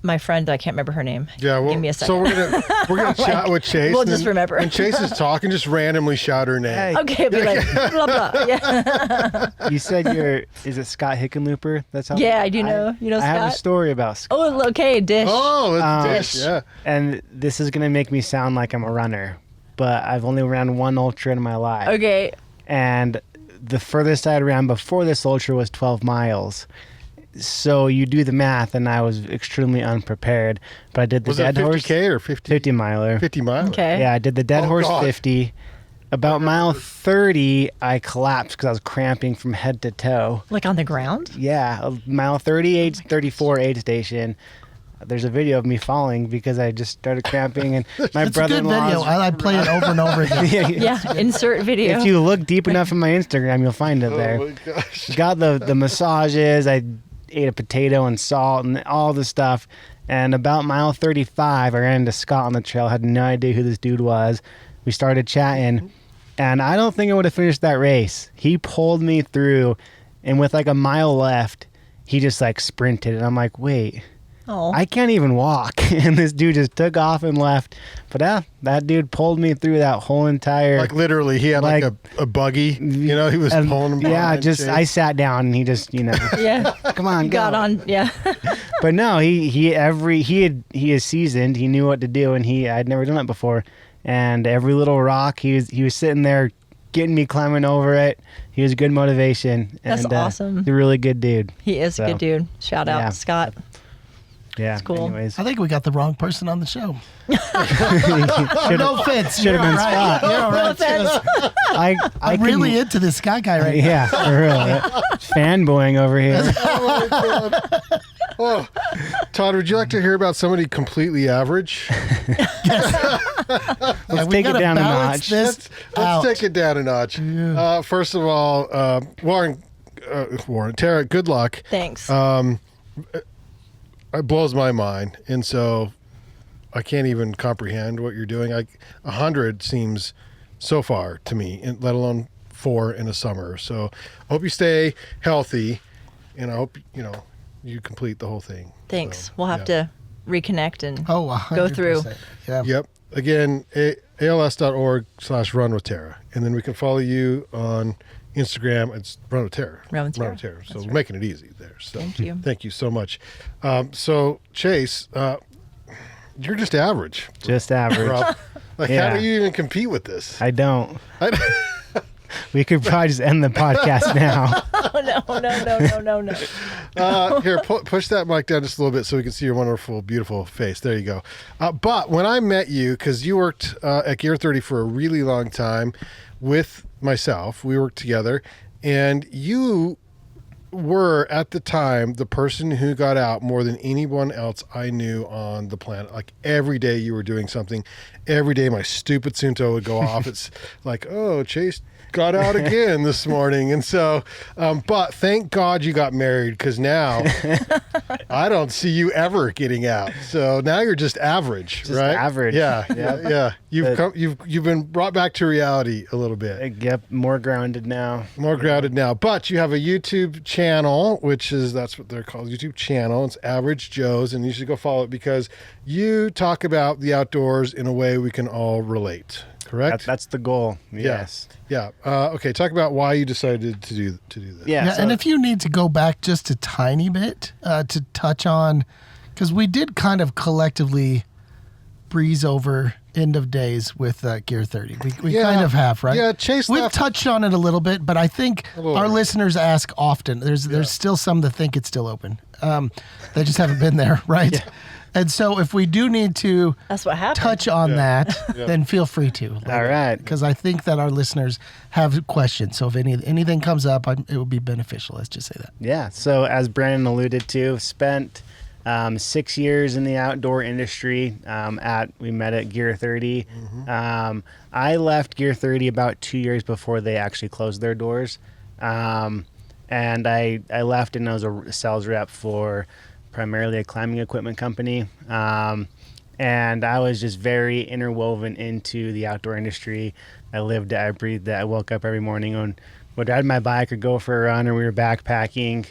my friend that I can't remember her name. Yeah, well, give me a second. So we're gonna chat with Chase. We'll just remember. And Chase is talking, just randomly shout her name. Hey. Okay, be like blah blah. Yeah, You said is it Scott Hickenlooper? That's how. yeah. I do know. You know I have a Scott. story about Scott. Oh, okay, Dish. Oh, it's Dish. yeah. And this is gonna make me sound like I'm a runner, but I've only ran one ultra in my life. Okay. And the furthest I had ran before this ultra was 12 miles. So you do the math, and I was extremely unprepared. But I did the Was that dead horse 50K or 50? 50 miler. 50 miles. Okay. Yeah, I did the dead Oh, horse God. 50. About mile 30, I collapsed because I was cramping from head to toe. Like on the ground. Yeah, mile 38, 34 aid station. There's a video of me falling because I just started cramping, and my It's a good brother-in-law. video. I play it over and over again. Yeah. Insert video. If you look deep enough in my Instagram, you'll find it there. Oh my gosh. Got the massages. I ate a potato and salt and all the stuff. And about mile 35, I ran into Scott on the trail. Had no idea who this dude was. We started chatting, and I don't think I would have finished that race. He pulled me through, and with like a mile left, he just like sprinted, and I'm like, wait. Oh, I can't even walk. And this dude just took off and left. But that dude pulled me through that whole entire. Like literally, he had like a buggy. You know, he was pulling him. Yeah, behind just Chase. I sat down and he just, yeah. come on, You go. got on, yeah. But no, he is seasoned. He knew what to do, and I'd never done it before. And every little rock, he was sitting there, getting me climbing over it. He was good motivation. That's and, awesome. He's a really good dude. He is a good dude. Shout out, Yeah. Scott. Yeah. That's cool. Anyways, I think we got the wrong person on the show. should've- No offense. should've been Scott. You're all right. I'm really can- into this guy right now. Yeah, for real. Fanboying over here. Oh, my God. Oh, Todd, would you like to hear about somebody completely average? Yeah, Let's we take it gotta down a balance notch. this Let's out. take it down a notch. First of all, Warren, Tara, good luck. Thanks. It blows my mind, and so I can't even comprehend what you're doing. 100 seems so far to me, let alone 4 in a summer. So I hope you stay healthy, and I hope you complete the whole thing. Thanks. So, We'll have to reconnect and Oh, go through. 100%. Yeah. Yep. Again, als.org/Run with Tara, and then we can follow you on Instagram. It's Run with Tara. Run with Tara. So we're making it easy there. So Thank you. Thank you so much. So Chase, you're just average. Just average. Rob. Like, Yeah. how do you even compete with this? I don't. We could probably just end the podcast now. No. Here, push that mic down just a little bit so we can see your wonderful, beautiful face. There you go. But when I met you, because you worked at Gear 30 for a really long time with myself, we worked together, and you were at the time the person who got out more than anyone else I knew on the planet. Like every day you were doing something. Every day my stupid Sunto would go off. It's like, oh, Chase got out again this morning. And so, but thank God you got married, because now I don't see you ever getting out. So now you're just average, Just right? average. Yeah. You've been brought back to reality a little bit. Yep, more grounded now. More grounded now. But you have a YouTube channel, that's what they're called, YouTube channel. It's Average Joe's, and you should go follow it because you talk about the outdoors in a way we can all relate. Correct? That's the goal. Yes. Yeah. Okay. Talk about why you decided to do this. Yeah, so- and if you need to go back just a tiny bit to touch on, because we did kind of collectively breeze over end of days with Gear 30. We Yeah. kind of have, right? Yeah, Chase We've left- touched on it a little bit, but I think little our bit. listeners ask often. There's still some that think it's still open. They just haven't been there, right? And so if we do need to That's what happened. touch on that, then feel free to. All right. Because I think that our listeners have questions. So if anything comes up, it would be beneficial. Let's just say that. Yeah. So as Brandon alluded to, spent 6 years in the outdoor industry. We met at Gear 30. I left Gear 30 about 2 years before they actually closed their doors, and I left and I was a sales rep for primarily a climbing equipment company. And I was just very interwoven into the outdoor industry. I lived it, I breathed it. I woke up every morning and would ride my bike or go for a run, or we were backpacking.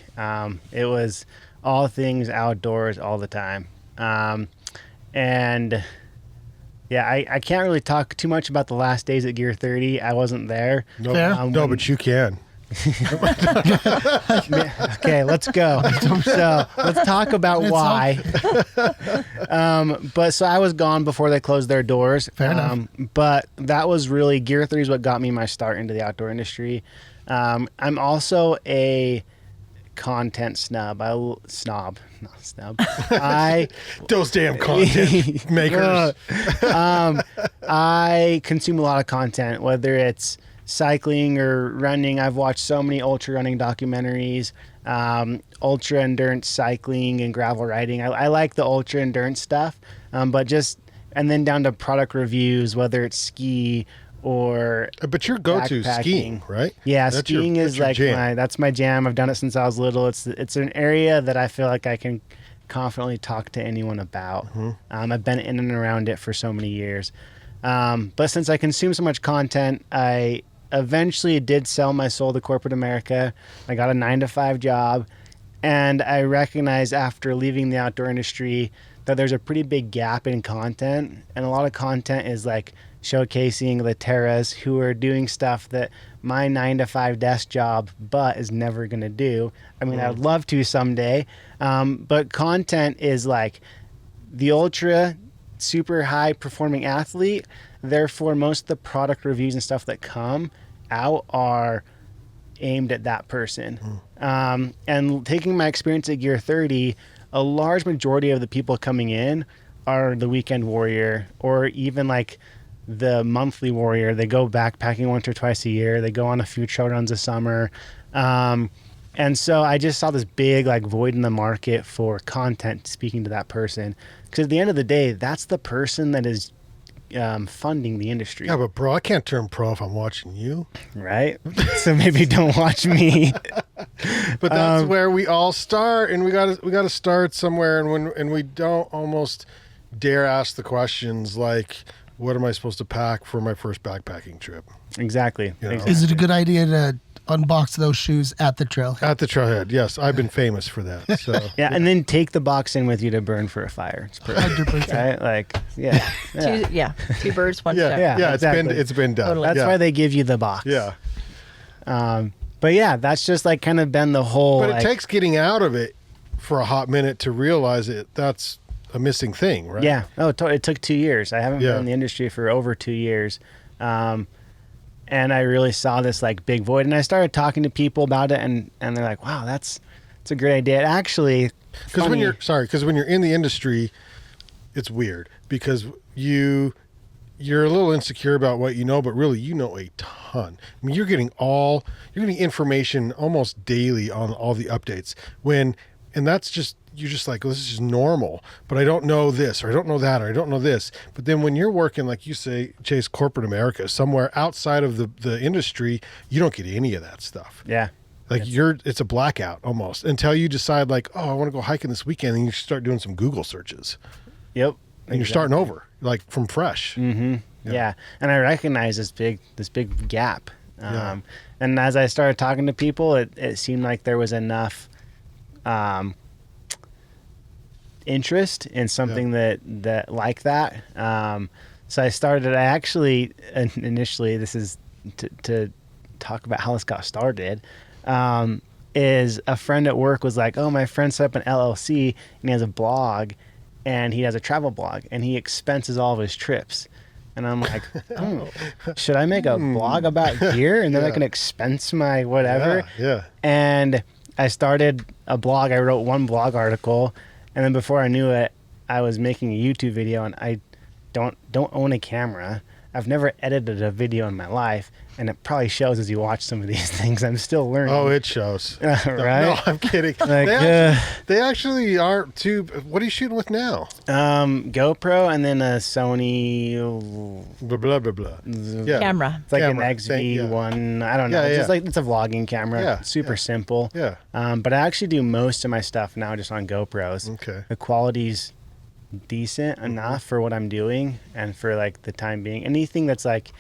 It was all things outdoors all the time. And yeah, I can't really talk too much about the last days at Gear 30. I wasn't there. No, Fair. no, but you can. Okay, let's go. So let's talk about It's why. But so I was gone before they closed their doors. Fair enough. But that was really Gear 30 is what got me my start into the outdoor industry. I'm also a content snub. I Those damn content makers. I consume a lot of content, whether it's cycling or running. I've watched so many ultra running documentaries, ultra endurance cycling and gravel riding. I like the ultra endurance stuff, and then down to product reviews, whether it's ski or But your go-to backpacking. skiing, right? Yeah, That's your- skiing that's is your like jam. that's my jam. I've done it since I was little. It's an area that I feel like I can confidently talk to anyone about. Mm-hmm. I've been in and around it for so many years. But since I consume so much content, I eventually did sell my soul to corporate America. I got a 9-to-5 job. And I recognized after leaving the outdoor industry that there's a pretty big gap in content. And a lot of content is like showcasing the Terras who are doing stuff that my 9-to-5 desk job butt is never going to do. I mean, I'd love to someday. But content is like the ultra super high performing athlete. Therefore, most of the product reviews and stuff that come out are aimed at that person. And taking my experience at Gear 30, a large majority of the people coming in are the weekend warrior or even like the monthly warrior. They go backpacking once or twice a year. They go on a few trail runs a summer. And so I just saw this big like void in the market for content speaking to that person. Because at the end of the day, that's the person that is funding the industry. Yeah, but bro, I can't turn pro if I'm watching you. Right? So maybe don't watch me. But that's where we all start, and we gotta start somewhere, and we don't almost dare ask the questions like, what am I supposed to pack for my first backpacking trip? Exactly. You know? Exactly. Is it a good idea to unbox those shoes at the trailhead? At the trailhead, yes. I've been famous for that. So Yeah, and then take the box in with you to burn for a fire. It's perfect. 100%. Right? Like, yeah. Two birds, one Yeah. stone. yeah, exactly. it's been done. Totally. That's yeah. why they give you the box. Yeah. But yeah, that's just like kind of been the whole. But it like, takes getting out of it for a hot minute to realize that's a missing thing, right? Yeah. Oh, it took 2 years. I haven't Yeah. been in the industry for over 2 years. And I really saw this like big void, and I started talking to people about it, and they're like, "Wow, that's a great idea." It actually, Because when you're in the industry, it's weird because you're a little insecure about what you know, but really you know a ton. I mean, you're getting information almost daily on all the updates. And that's just, you're just like, well, this is just normal, but I don't know this, or I don't know that, or I don't know this. But then when you're working, like you say, Chase, corporate America, somewhere outside of the industry, you don't get any of that stuff. yeah. Like it's a blackout almost until you decide like, oh, I want to go hiking this weekend, and you start doing some Google searches, Yep. and you're starting over like from fresh. Yeah. And I recognize this big gap. Yeah. And as I started talking to people, it seemed like there was enough interest in something that like that. So I actually initially, this is to talk about how this got started, is a friend at work was like, oh, my friend set up an LLC and he has a blog and he has a travel blog and he expenses all of his trips. And I'm like, should I make a blog about gear and then I can expense my whatever? Yeah. And I started a blog. I wrote one blog article, and then before I knew it, I was making a YouTube video. And I don't own a camera. I've never edited a video in my life, and it probably shows as you watch some of these things. I'm still learning. Oh, it shows. Right? No, I'm kidding. Like, they actually aren't too. What are you shooting with now? GoPro and then a Sony. Blah blah blah blah. Yeah. Camera. It's like Camera. an XV1. I don't know. Yeah, It's yeah. just like it's a vlogging camera. Yeah, Super yeah. simple. Yeah. But I actually do most of my stuff now just on GoPros. Okay. The quality's decent enough for what I'm doing and for like the time being. Anything that's like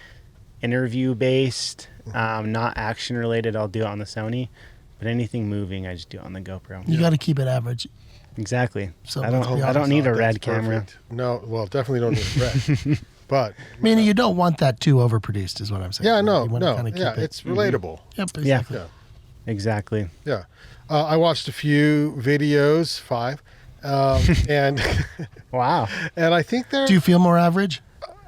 interview based, not action related, I'll do it on the Sony. But anything moving, I just do it on the GoPro. You got to keep it average. Exactly. So I let's be don't honest. need a That's red camera. perfect. No, well, definitely don't need a red. But Meaning you don't want that too overproduced, is what I'm saying. yeah, You no, wanna kinda keep yeah, it- it's relatable. Yep, Yeah. exactly. Yeah. Exactly. Yeah. I watched a few videos, 5, and Wow. and I think Do you feel more average?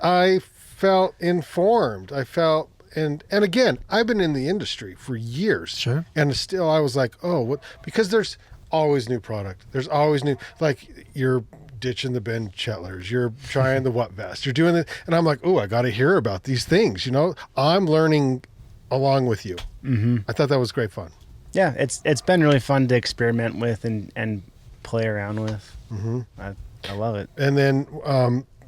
I felt informed. I felt and again, I've been in the industry for years. Sure. And still I was like, oh, what? Because there's always new product. There's always new, like you're ditching the Ben Chetlers. You're trying the What Vest. You're doing it. And I'm like, oh, I got to hear about these things. You know, I'm learning along with you. Mm-hmm. I thought that was great fun. Yeah, it's been really fun to experiment with and play around with. Mm-hmm. I love it. And then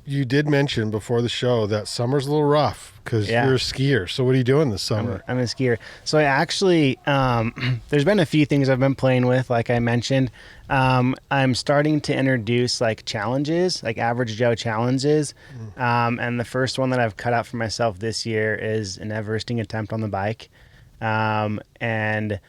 you did mention before the show that summer's a little rough because you're a skier. So what are you doing this summer? I'm a skier. So I actually, there's been a few things I've been playing with, like I mentioned. I'm starting to introduce like challenges, like average Joe challenges. And the first one that I've cut out for myself this year is an Everesting attempt on the bike. And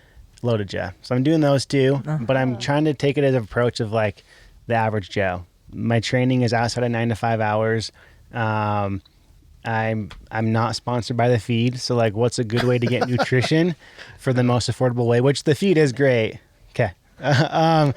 loaded Joe. So I'm doing those two, but I'm trying to take it as an approach of like the average Joe. My training is outside of 9 to 5 hours. I'm not sponsored by the feed, so like, what's a good way to get nutrition for the most affordable way? Which the feed is great. Okay, I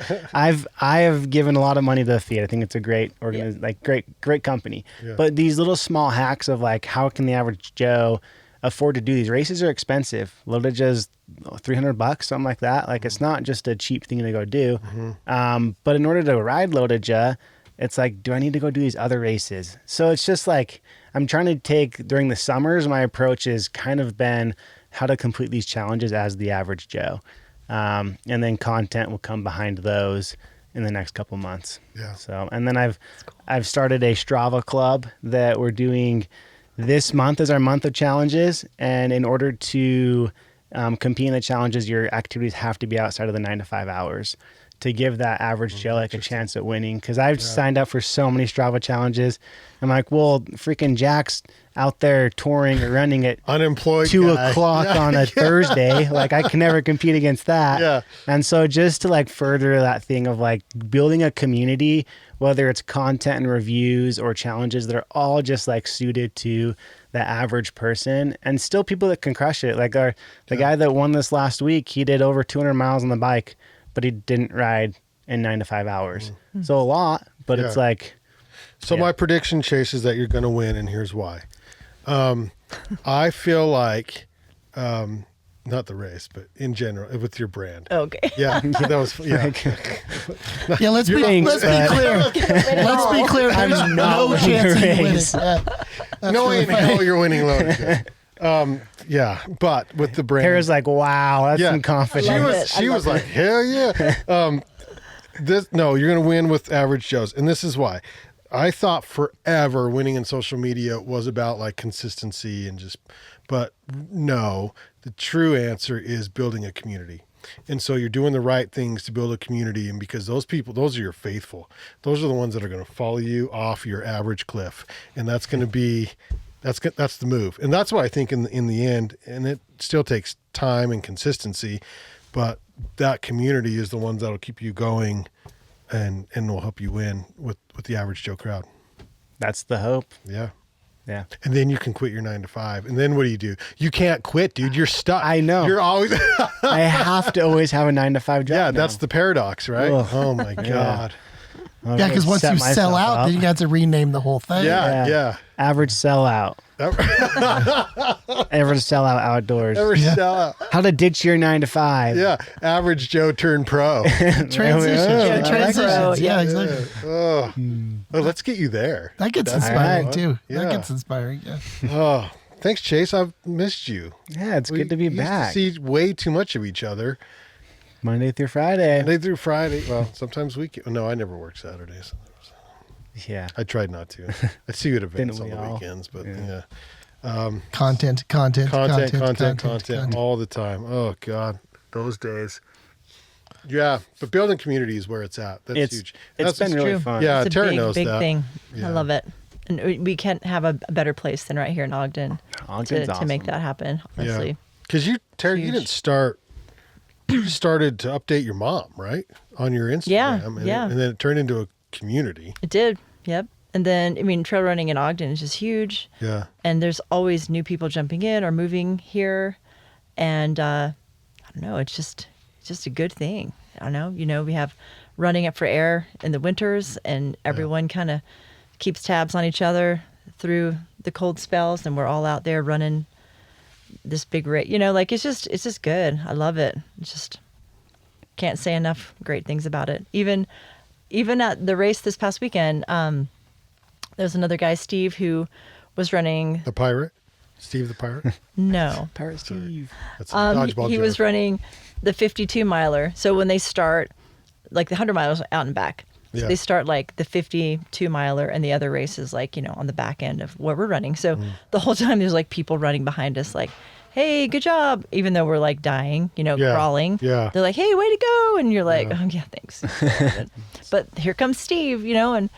have given a lot of money to the feed. I think it's a great great company. Yeah. But these little small hacks of like, how can the average Joe afford to do these? Races are expensive. Loaded Joe's $300, something like that. Like, it's not just a cheap thing to go do. But in order to ride Loaded Joe, it's like, do I need to go do these other races? So it's just like, I'm trying to take, during the summers, my approach has kind of been how to complete these challenges as the average Joe. And then content will come behind those in the next couple months. Yeah. So, and then I've started a Strava club that we're doing this month as our month of challenges. And in order to compete in the challenges, your activities have to be outside of the 9 to 5 hours to give that average Joe like a chance at winning. Because I've signed up for so many Strava challenges. I'm like, well, freaking Jack's out there touring or running at Unemployed 2 guy. o'clock on a Thursday. Like, I can never compete against that. Yeah. And so just to like further that thing of like building a community, whether it's content and reviews or challenges that are all just like suited to the average person, and still people that can crush it. Like the guy that won this last week, he did over 200 miles on the bike, but he didn't ride in 9 to 5 hours. So a lot, but it's like. So my prediction, Chase, is that you're going to win, and here's why. I feel like, not the race, but in general, with your brand. Okay. Yeah, that was, yeah. Yeah, let's be clear. Let's be clear. There's no chance of you winning. Yeah. No way in hell you're winning Loaded. Yeah, but with the brand. Tara's like, wow, that's some confidence. She was like, hell yeah. You're going to win with average Joes. And this is why. I thought forever winning in social media was about like consistency but no, the true answer is building a community. And so you're doing the right things to build a community. And because those people, those are your faithful, those are the ones that are going to follow you off your average cliff. And that's going to be, that's the move. And that's why I think in the end, and it still takes time and consistency, but that community is the ones that'll keep you going and will help you win with the average Joe crowd. That's the hope. Yeah. Yeah. And then you can quit your 9 to 5. And then what do? You can't quit, dude. You're stuck. I know. You're always. I have to always have a 9 to 5 job. Yeah, now. that's the paradox, right? Ugh. Oh my God. Yeah, because once you sell out, then you got to rename the whole thing. Yeah. Average sellout. Average sellout outdoors. Ever sell out. How to ditch your 9 to 5. Yeah. Average Joe turned pro. Transitions. Transitions. Yeah, exactly. Oh. Well, let's get you there. That gets inspiring right. too. Yeah. That gets inspiring. Yeah. Oh, thanks, Chase. I've missed you. Yeah, it's good to be used back. To see way too much of each other. Monday through Friday. Monday through Friday. Well, sometimes weekend. No, I never work Saturdays. Yeah. I tried not to. I see you at events on Didn't we the all? weekends, but Yeah. Content all the time. Oh God, those days. Yeah, but building community is where it's at. That's huge. It's been really fun. Yeah, It's a Tara big, knows big that. thing. Yeah. I love it. And we can't have a better place than right here in Ogden Ogden's to make awesome. that happen, honestly. Yeah, because Tara, you Huge. didn't start. You started to update your mom, right, on your Instagram. Yeah, and yeah. and then it turned into a community. It did. Yep. And then, I mean, trail running in Ogden is just huge. Yeah. And there's always new people jumping in or moving here. And I don't know, it's just a good thing. I don't know. We have running up for air in the winters, and everyone kind of keeps tabs on each other through the cold spells, and we're all out there running this big race. Like it's just good. I love it. It's just can't say enough great things about it. Even at the race this past weekend, there was another guy, Steve, who was running. The pirate, Steve the pirate. No, Pirate Steve. That's a dodgeball he joke. was running the 52 miler. So when they start, like the 100 miles out and back, so Yeah. they start like the 52 miler, and the other races like on the back end of what we're running. So the whole time there's like people running behind us, like, "Hey, good job!" Even though we're like dying, crawling. Yeah. They're like, "Hey, way to go!" And you're like, "Oh yeah, thanks." But here comes Steve, and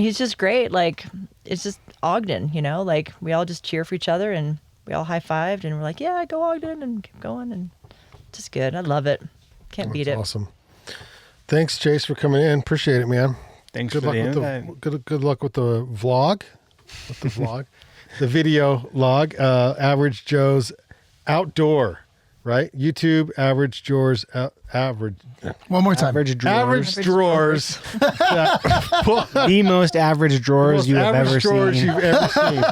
he's just great. Like it's just Ogden, like we all just cheer for each other, and we all high-fived, and we're like, "Yeah, go Ogden," and keep going, and just good. I love it. Can't beat it. Awesome. Thanks, Chase, for coming in. Appreciate it, man. Thanks Good for luck the with invite. good luck with the vlog. With the vlog. The video log. Average Joe's Outdoor, right? YouTube, Average Joe's average. One more time. Average drawers. Average drawers. The most average drawers you have ever drawers seen. you've ever seen.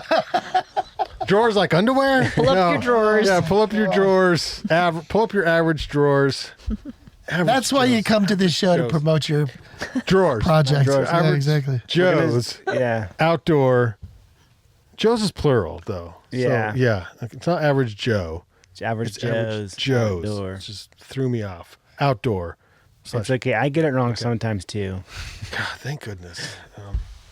Drawers like underwear? Pull up your drawers. Yeah, pull up your drawers. Pull up your average drawers. Average That's why you Joe's. come to this show to Joe's. promote your Drawers. projects. Drawers. Yeah, Average exactly. Joe's Yeah. Outdoor. Joe's is plural, though. Yeah. So, yeah. It's not Average Joe. It's average It's Average Joe's. Joe's. Outdoor. It just threw me off. Outdoor. It's okay. I get it wrong sometimes too. God, thank goodness.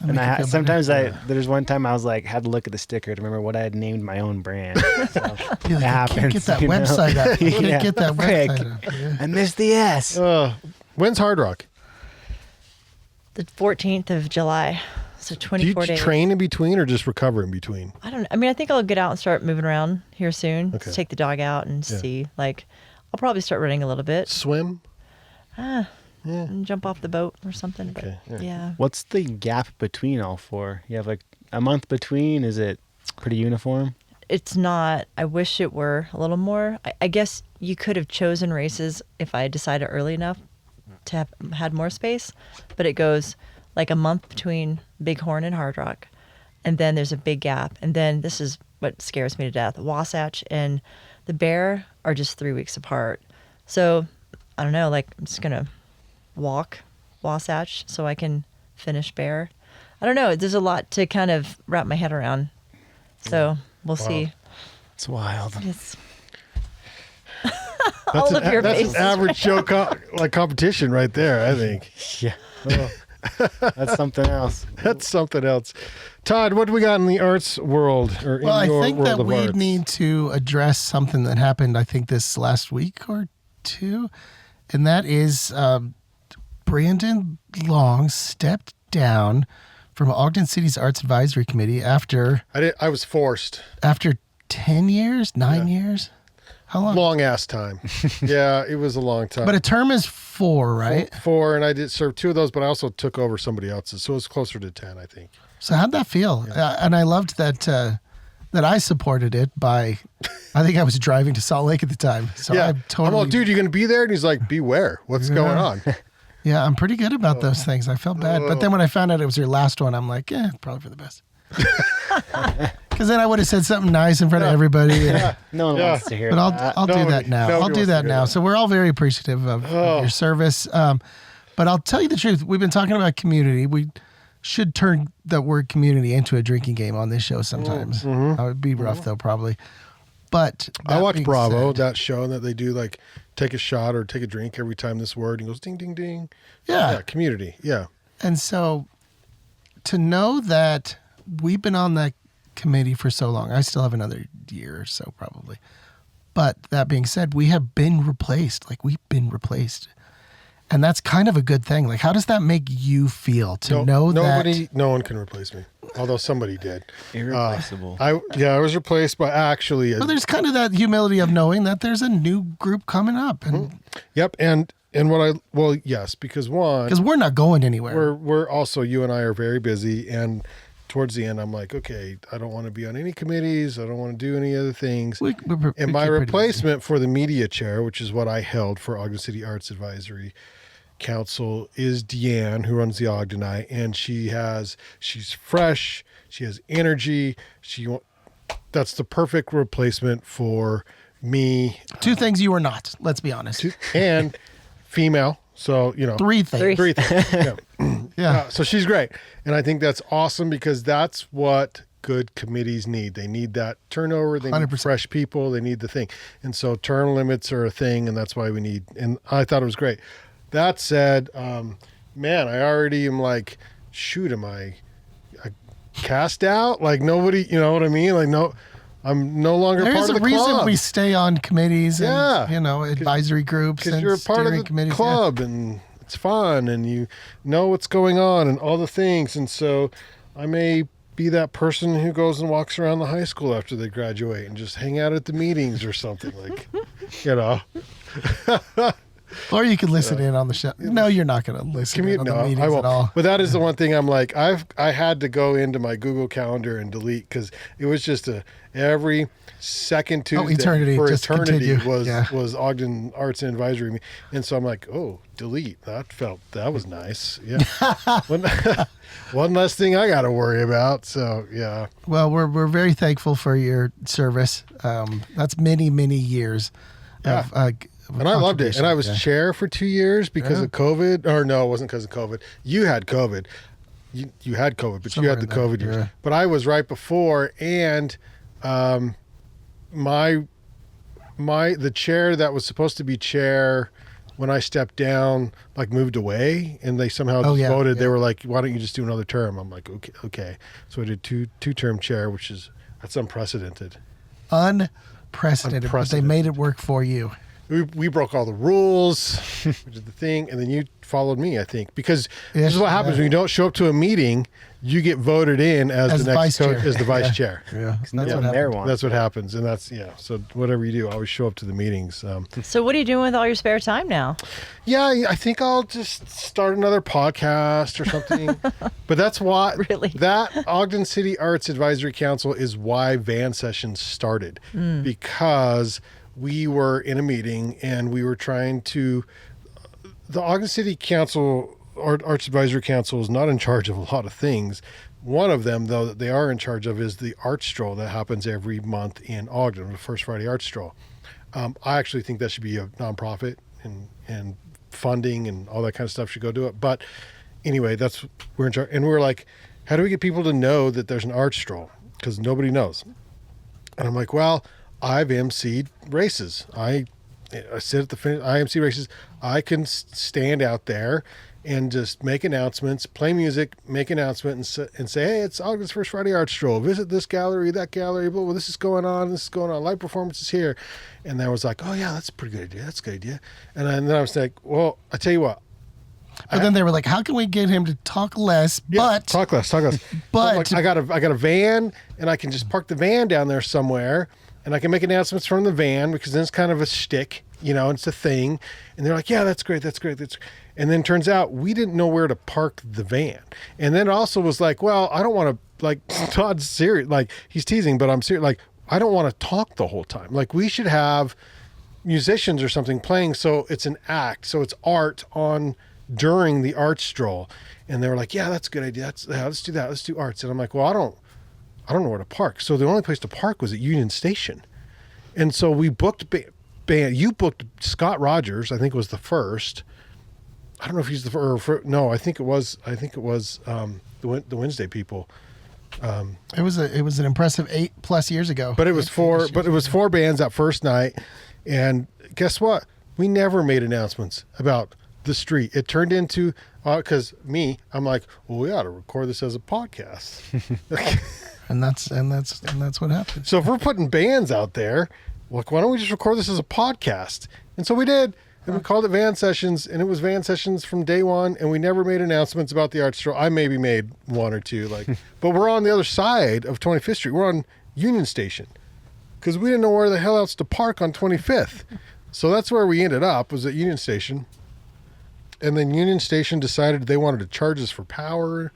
And Make you feel sometimes better. there's one time I was like, had to look at the sticker to remember what I had named my own brand. So You're it like, I can't happens. get that you know? website up. I can't Yeah. get that Frick. website up. Yeah. I missed the S. When's Hardrock? The 14th of July. So Do you 24 days. train in between or just recover in between? I don't know. I mean, I think I'll get out and start moving around here soon. Okay. Just take the dog out and Yeah. see. Like, I'll probably start running a little bit Swim? and jump off the boat or something. Okay, But yeah. yeah. What's the gap between all four? You have like a month between. Is it pretty uniform? It's not. I wish it were a little more. I guess you could have chosen races if I decided early enough to have had more space, but it goes like a month between Bighorn and Hardrock, and then there's a big gap, and then this is what scares me to death. Wasatch and the Bear are just 3 weeks apart, so I don't know. Like I'm just gonna walk Wasatch so I can finish Bear. I don't know. There's a lot to kind of wrap my head around, so we'll see. It's wild. It's That's all of your that's faces. an average Joe competition right there, I think. Yeah. That's something else. That's something else. Todd, what do we got in the arts world or Well, in I your think world that of we arts? need to address something that happened, I think, this last week or two. And that is Brandon Long stepped down from Ogden City's Arts Advisory Committee after I was forced. 10 years, 9 years. How long? Long ass time. Yeah, it was a long time. But a term is 4, right? Four, and I did serve 2 of those, but I also took over somebody else's, so it was closer to 10, I think. So how'd that feel? And I loved that that I supported it by, I think I was driving to Salt Lake at the time. So Yeah, I'm totally, I'm all, dude, you gonna be there? And he's like, beware, what's going on? yeah, I'm pretty good about those things. I felt bad. But then when I found out it was your last one, I'm like, yeah, probably for the best. Because then I would have said something nice in front of everybody. and- No one Yeah. wants to hear But that. I'll do Nobody- that now. nobody I'll wants do to that hear now. that. So we're all very appreciative of your service. But I'll tell you the truth. We've been talking about community. We should turn the word community into a drinking game on this show sometimes. That would be rough though, probably. But I that watch being Bravo, said- that show that they do like take a shot or take a drink every time this word and goes ding ding ding. Yeah. Yeah, community. Yeah. And so to know that we've been on that committee for so long, I still have another year or so probably. But that being said, we have been replaced. Like we've been replaced. And that's kind of a good thing. Like, how does that make you feel to know that? No one can replace me. Although somebody did. Irreplaceable. I was replaced by actually. Well, there's kind of that humility of knowing that there's a new group coming up, and Yep, and yes, because one, because we're not going anywhere. we're also, you and I are very busy, and towards the end, I'm like, okay, I don't want to be on any committees. I don't want to do any other things. We And my keep pretty replacement for the media chair, which is what I held for Ogden City Arts Advisory Council, is Deanne, who runs the Ogdenite, and she's fresh, she has energy, that's the perfect replacement for me, busy. Two things you are not. Let's be honest. and female. So Three things. three things. Yeah. Yeah. So she's great, and I think that's awesome because that's what good committees need. They need that turnover. They need 100%. fresh people. They need the thing, and so term limits are a thing, and that's why we need. And I thought it was great. That said, man, I already am like, shoot, am I cast out? Like nobody, you know what I mean? Like no, I'm no longer There's part of a the reason club. we stay on committees and Yeah. advisory groups Because and you're a part of steering the committees. club and it's fun and you know what's going on and all the things. And so I may be that person who goes and walks around the high school after they graduate and just hang out at the meetings or something, like, you know. Or you could listen in on the show. No, you're not going to listen in on the meetings I won't. at all. But that is the one thing I'm like, I had to go into my Google Calendar and delete, because it was just every second Tuesday eternity, for just eternity continue. was Ogden Arts Advisory. And so I'm like, oh, delete. That was nice. Yeah. one less thing I got to worry about. So yeah. Well, we're very thankful for your service. That's many, many years. Yeah. And I loved it. And I was chair for 2 years because of COVID. Or no, it wasn't because of COVID. You had COVID. You had COVID, but Somewhere you had the in COVID there, years. yeah. But I was right before, and the chair that was supposed to be chair when I stepped down, like, moved away, and they somehow voted. They were like, "Why don't you just do another term?" I'm like, "Okay." So I did two-term chair, that's unprecedented. Unprecedented. But they made it work for you. We broke all the rules, which is the thing, and then you followed me, I think, because this is what happens when you don't show up to a meeting. You get voted in as the next coach, as the vice chair. Yeah, That's what mayor wants. That's what happens, and so whatever you do, always show up to the meetings. So what are you doing with all your spare time now? Yeah, I think I'll just start another podcast or something. But that's why that Ogden City Arts Advisory Council is why Van Sessions started, because we were in a meeting and we were trying to. The Ogden City Council, Arts Advisory Council, is not in charge of a lot of things. One of them, though, that they are in charge of is the art stroll that happens every month in Ogden, the First Friday Art Stroll. I actually think that should be a nonprofit, and funding and all that kind of stuff should go do it. But anyway, we're in charge, and we're like, how do we get people to know that there's an art stroll? Because nobody knows. And I'm like, well, I've emceed races. I sit at the finish. I MC races. I can stand out there and just make announcements, play music, make announcements, and say, hey, it's Ogden's First Friday Art Stroll. Visit this gallery, that gallery. Well, this is going on. This is going on. Live performances here. And I was like, oh yeah, that's a pretty good idea. That's a good idea. And then I was like, well, I tell you what. But then they were like, how can we get him to talk less? But talk less. But like, I got a van, and I can just park the van down there somewhere. And I can make announcements from the van, because then it's kind of a shtick, it's a thing. And they're like, yeah, that's great. And then turns out we didn't know where to park the van. And then it also was like, well, I don't want to, like, Todd's serious, like, he's teasing, but I'm serious. Like, I don't want to talk the whole time. Like, we should have musicians or something playing, so it's an act. So it's art on during the art stroll. And they were like, yeah, that's a good idea. Let's do that. Let's do arts. And I'm like, well, I don't know where to park. So the only place to park was at Union Station. And so we booked band. You booked Scott Rogers, I think was the first. I don't know if he's the first. No, I think it was the Wednesday people. it was an impressive 8+ years ago. But it was four bands that first night. And guess what? We never made announcements about the street. It turned into, because I'm like, well, we ought to record this as a podcast. And that's what happened. So if we're putting bands out there, like, why don't we just record this as a podcast? And so we did. And we called it Van Sessions, and it was Van Sessions from day one, and we never made announcements about the art stroll. I maybe made one or two, but we're on the other side of 25th Street. We're on Union Station, because we didn't know where the hell else to park on 25th. So that's where we ended up, was at Union Station. And then Union Station decided they wanted to charge us for power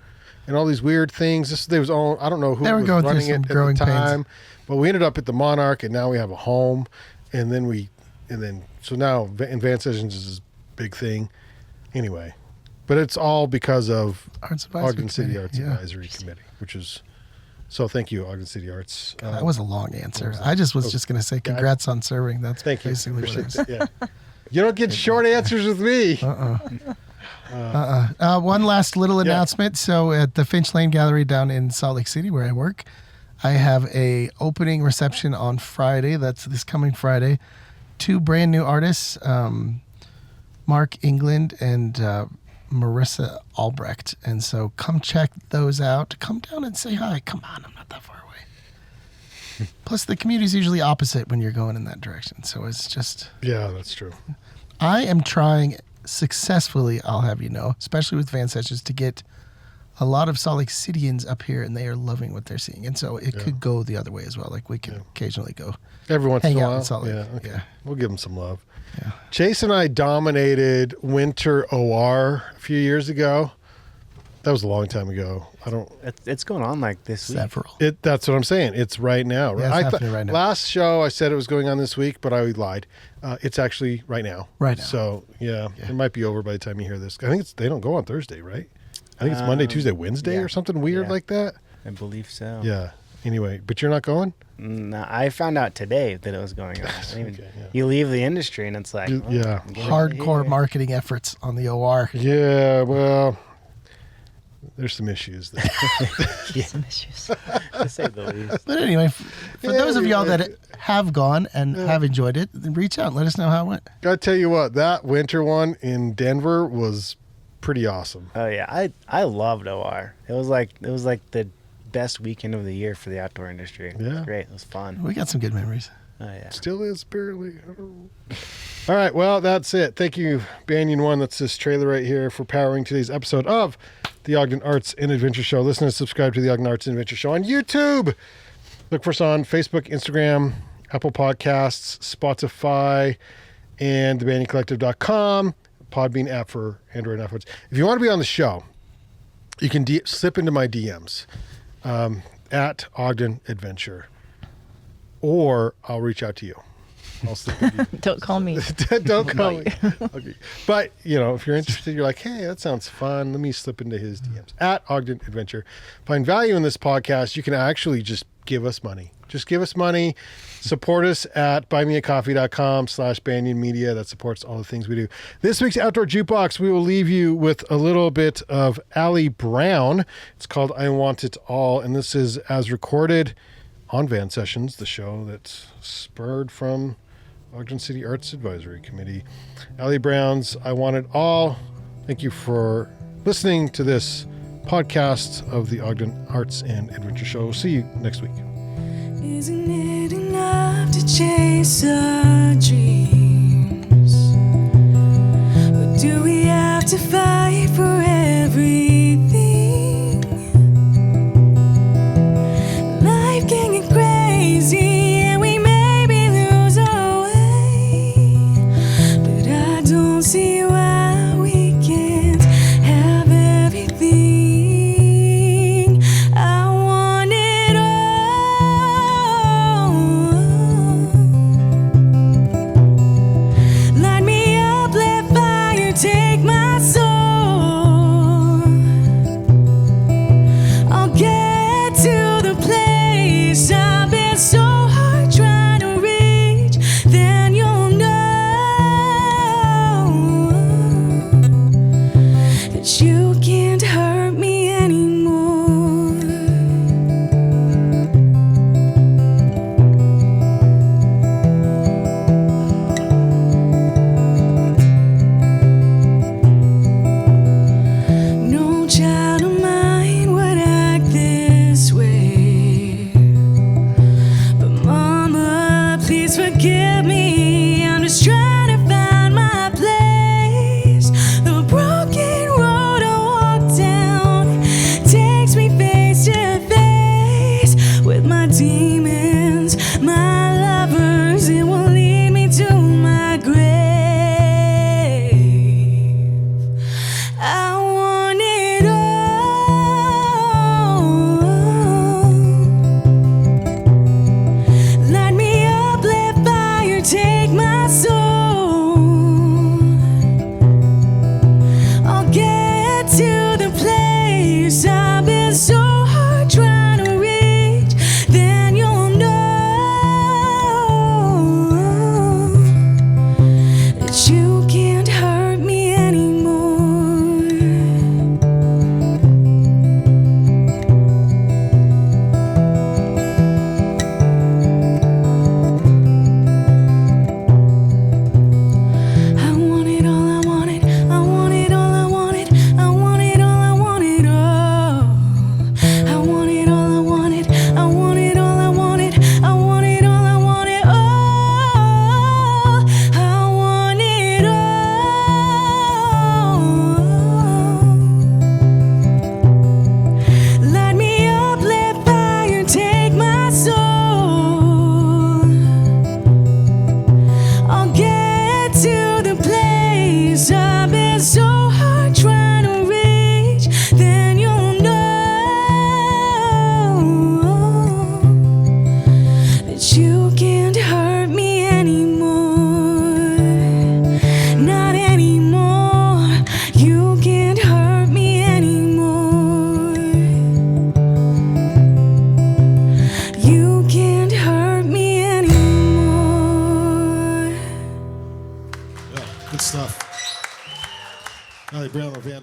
and all these weird things. I don't know who was running it at the time, but we ended up at the Monarch, and now we have a home. So now Van Sessions is this big thing. Anyway, but it's all because of Ogden City Arts Advisory Committee, which is, so thank you, Ogden City Arts. That was a long answer. I was just going to say congrats on serving. That's basically what it is. Yeah. You don't get short answers with me. One last little announcement. So at the Finch Lane Gallery down in Salt Lake City, where I work, I have a opening reception on Friday. That's this coming Friday. 2 brand new artists, Mark England and Marissa Albrecht. And so come check those out. Come down and say hi. Come on, I'm not that far away. Plus, the community's usually opposite when you're going in that direction. So it's just... Yeah, that's true. I am trying successfully, I'll have you know, especially with Van Sessions, to get a lot of Salt Lake Cityans up here, and they are loving what they're seeing. And so it could go the other way as well. Like we could occasionally go Every once in hang a out while. in Salt Lake. Yeah, okay. Yeah. We'll give them some love. Yeah. Chase and I dominated Winter OR a few years ago. That was a long time ago. It's going on like this week. Several. That's what I'm saying. It's right now. Yeah, it's happening right now. Last show I said it was going on this week, but I lied. It's actually right now. Right now. So it might be over by the time you hear this. I think they don't go on Thursday, right? I think it's Monday, Tuesday, Wednesday, or something weird like that. I believe so. Yeah. Anyway, but you're not going? No, I found out today that it was going on. I didn't even- Okay, yeah. You leave the industry and it's like, well, Yeah. get it Hardcore here. marketing efforts on the OR. Yeah, well, there's some issues there. Some issues. To say the least. But anyway, for Yeah, those of y'all yeah. that have gone and have enjoyed it, then reach out and let us know how it went. Gotta tell you what, that winter one in Denver was pretty awesome. Oh yeah, I loved OR. It was like the best weekend of the year for the outdoor industry. It was Yeah. great. It was fun. We got some good memories. Oh yeah. Still is, apparently. I don't know. All right, well, that's it. Thank you, Banyan One. That's this trailer right here for powering today's episode of the Ogden Arts and Adventure Show. Listen and subscribe to the Ogden Arts and Adventure Show on YouTube. Look for us on Facebook, Instagram, Apple Podcasts, Spotify, and thebanyancollective.com, Podbean app for Android and iPhones. If you want to be on the show, you can slip into my DMs at Ogden Adventure, or I'll reach out to you. I'll slip into you. Don't call me. Don't call me. Okay. But, if you're interested, you're like, hey, that sounds fun. Let me slip into his DMs. At Ogden Adventure. Find value in this podcast. You can actually just give us money. Just give us money. Support us at buymeacoffee.com/Banyan Media. That supports all the things we do. This week's Outdoor Jukebox, we will leave you with a little bit of Alli Brown. It's called I Want It All. And this is as recorded on Van Sessions, the show that's spurred from Ogden City Arts Advisory Committee. Alli Brown's I Want It All. Thank you for listening to this podcast of the Ogden Arts and Adventure Show. We'll see you next week. Isn't it enough to chase our dreams? Or do we have to fight for everything? Life can get crazy and we maybe lose our way, but I don't see why we can't have everything. I want it all. Light me up, let fire take my soul. I'll get to the place I've been so hard trying to reach. Then you'll know that you can't hurt me anymore. No child of mine would act this way, but Mama, please forgive me. I'm just trying to find my place. The broken road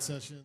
session.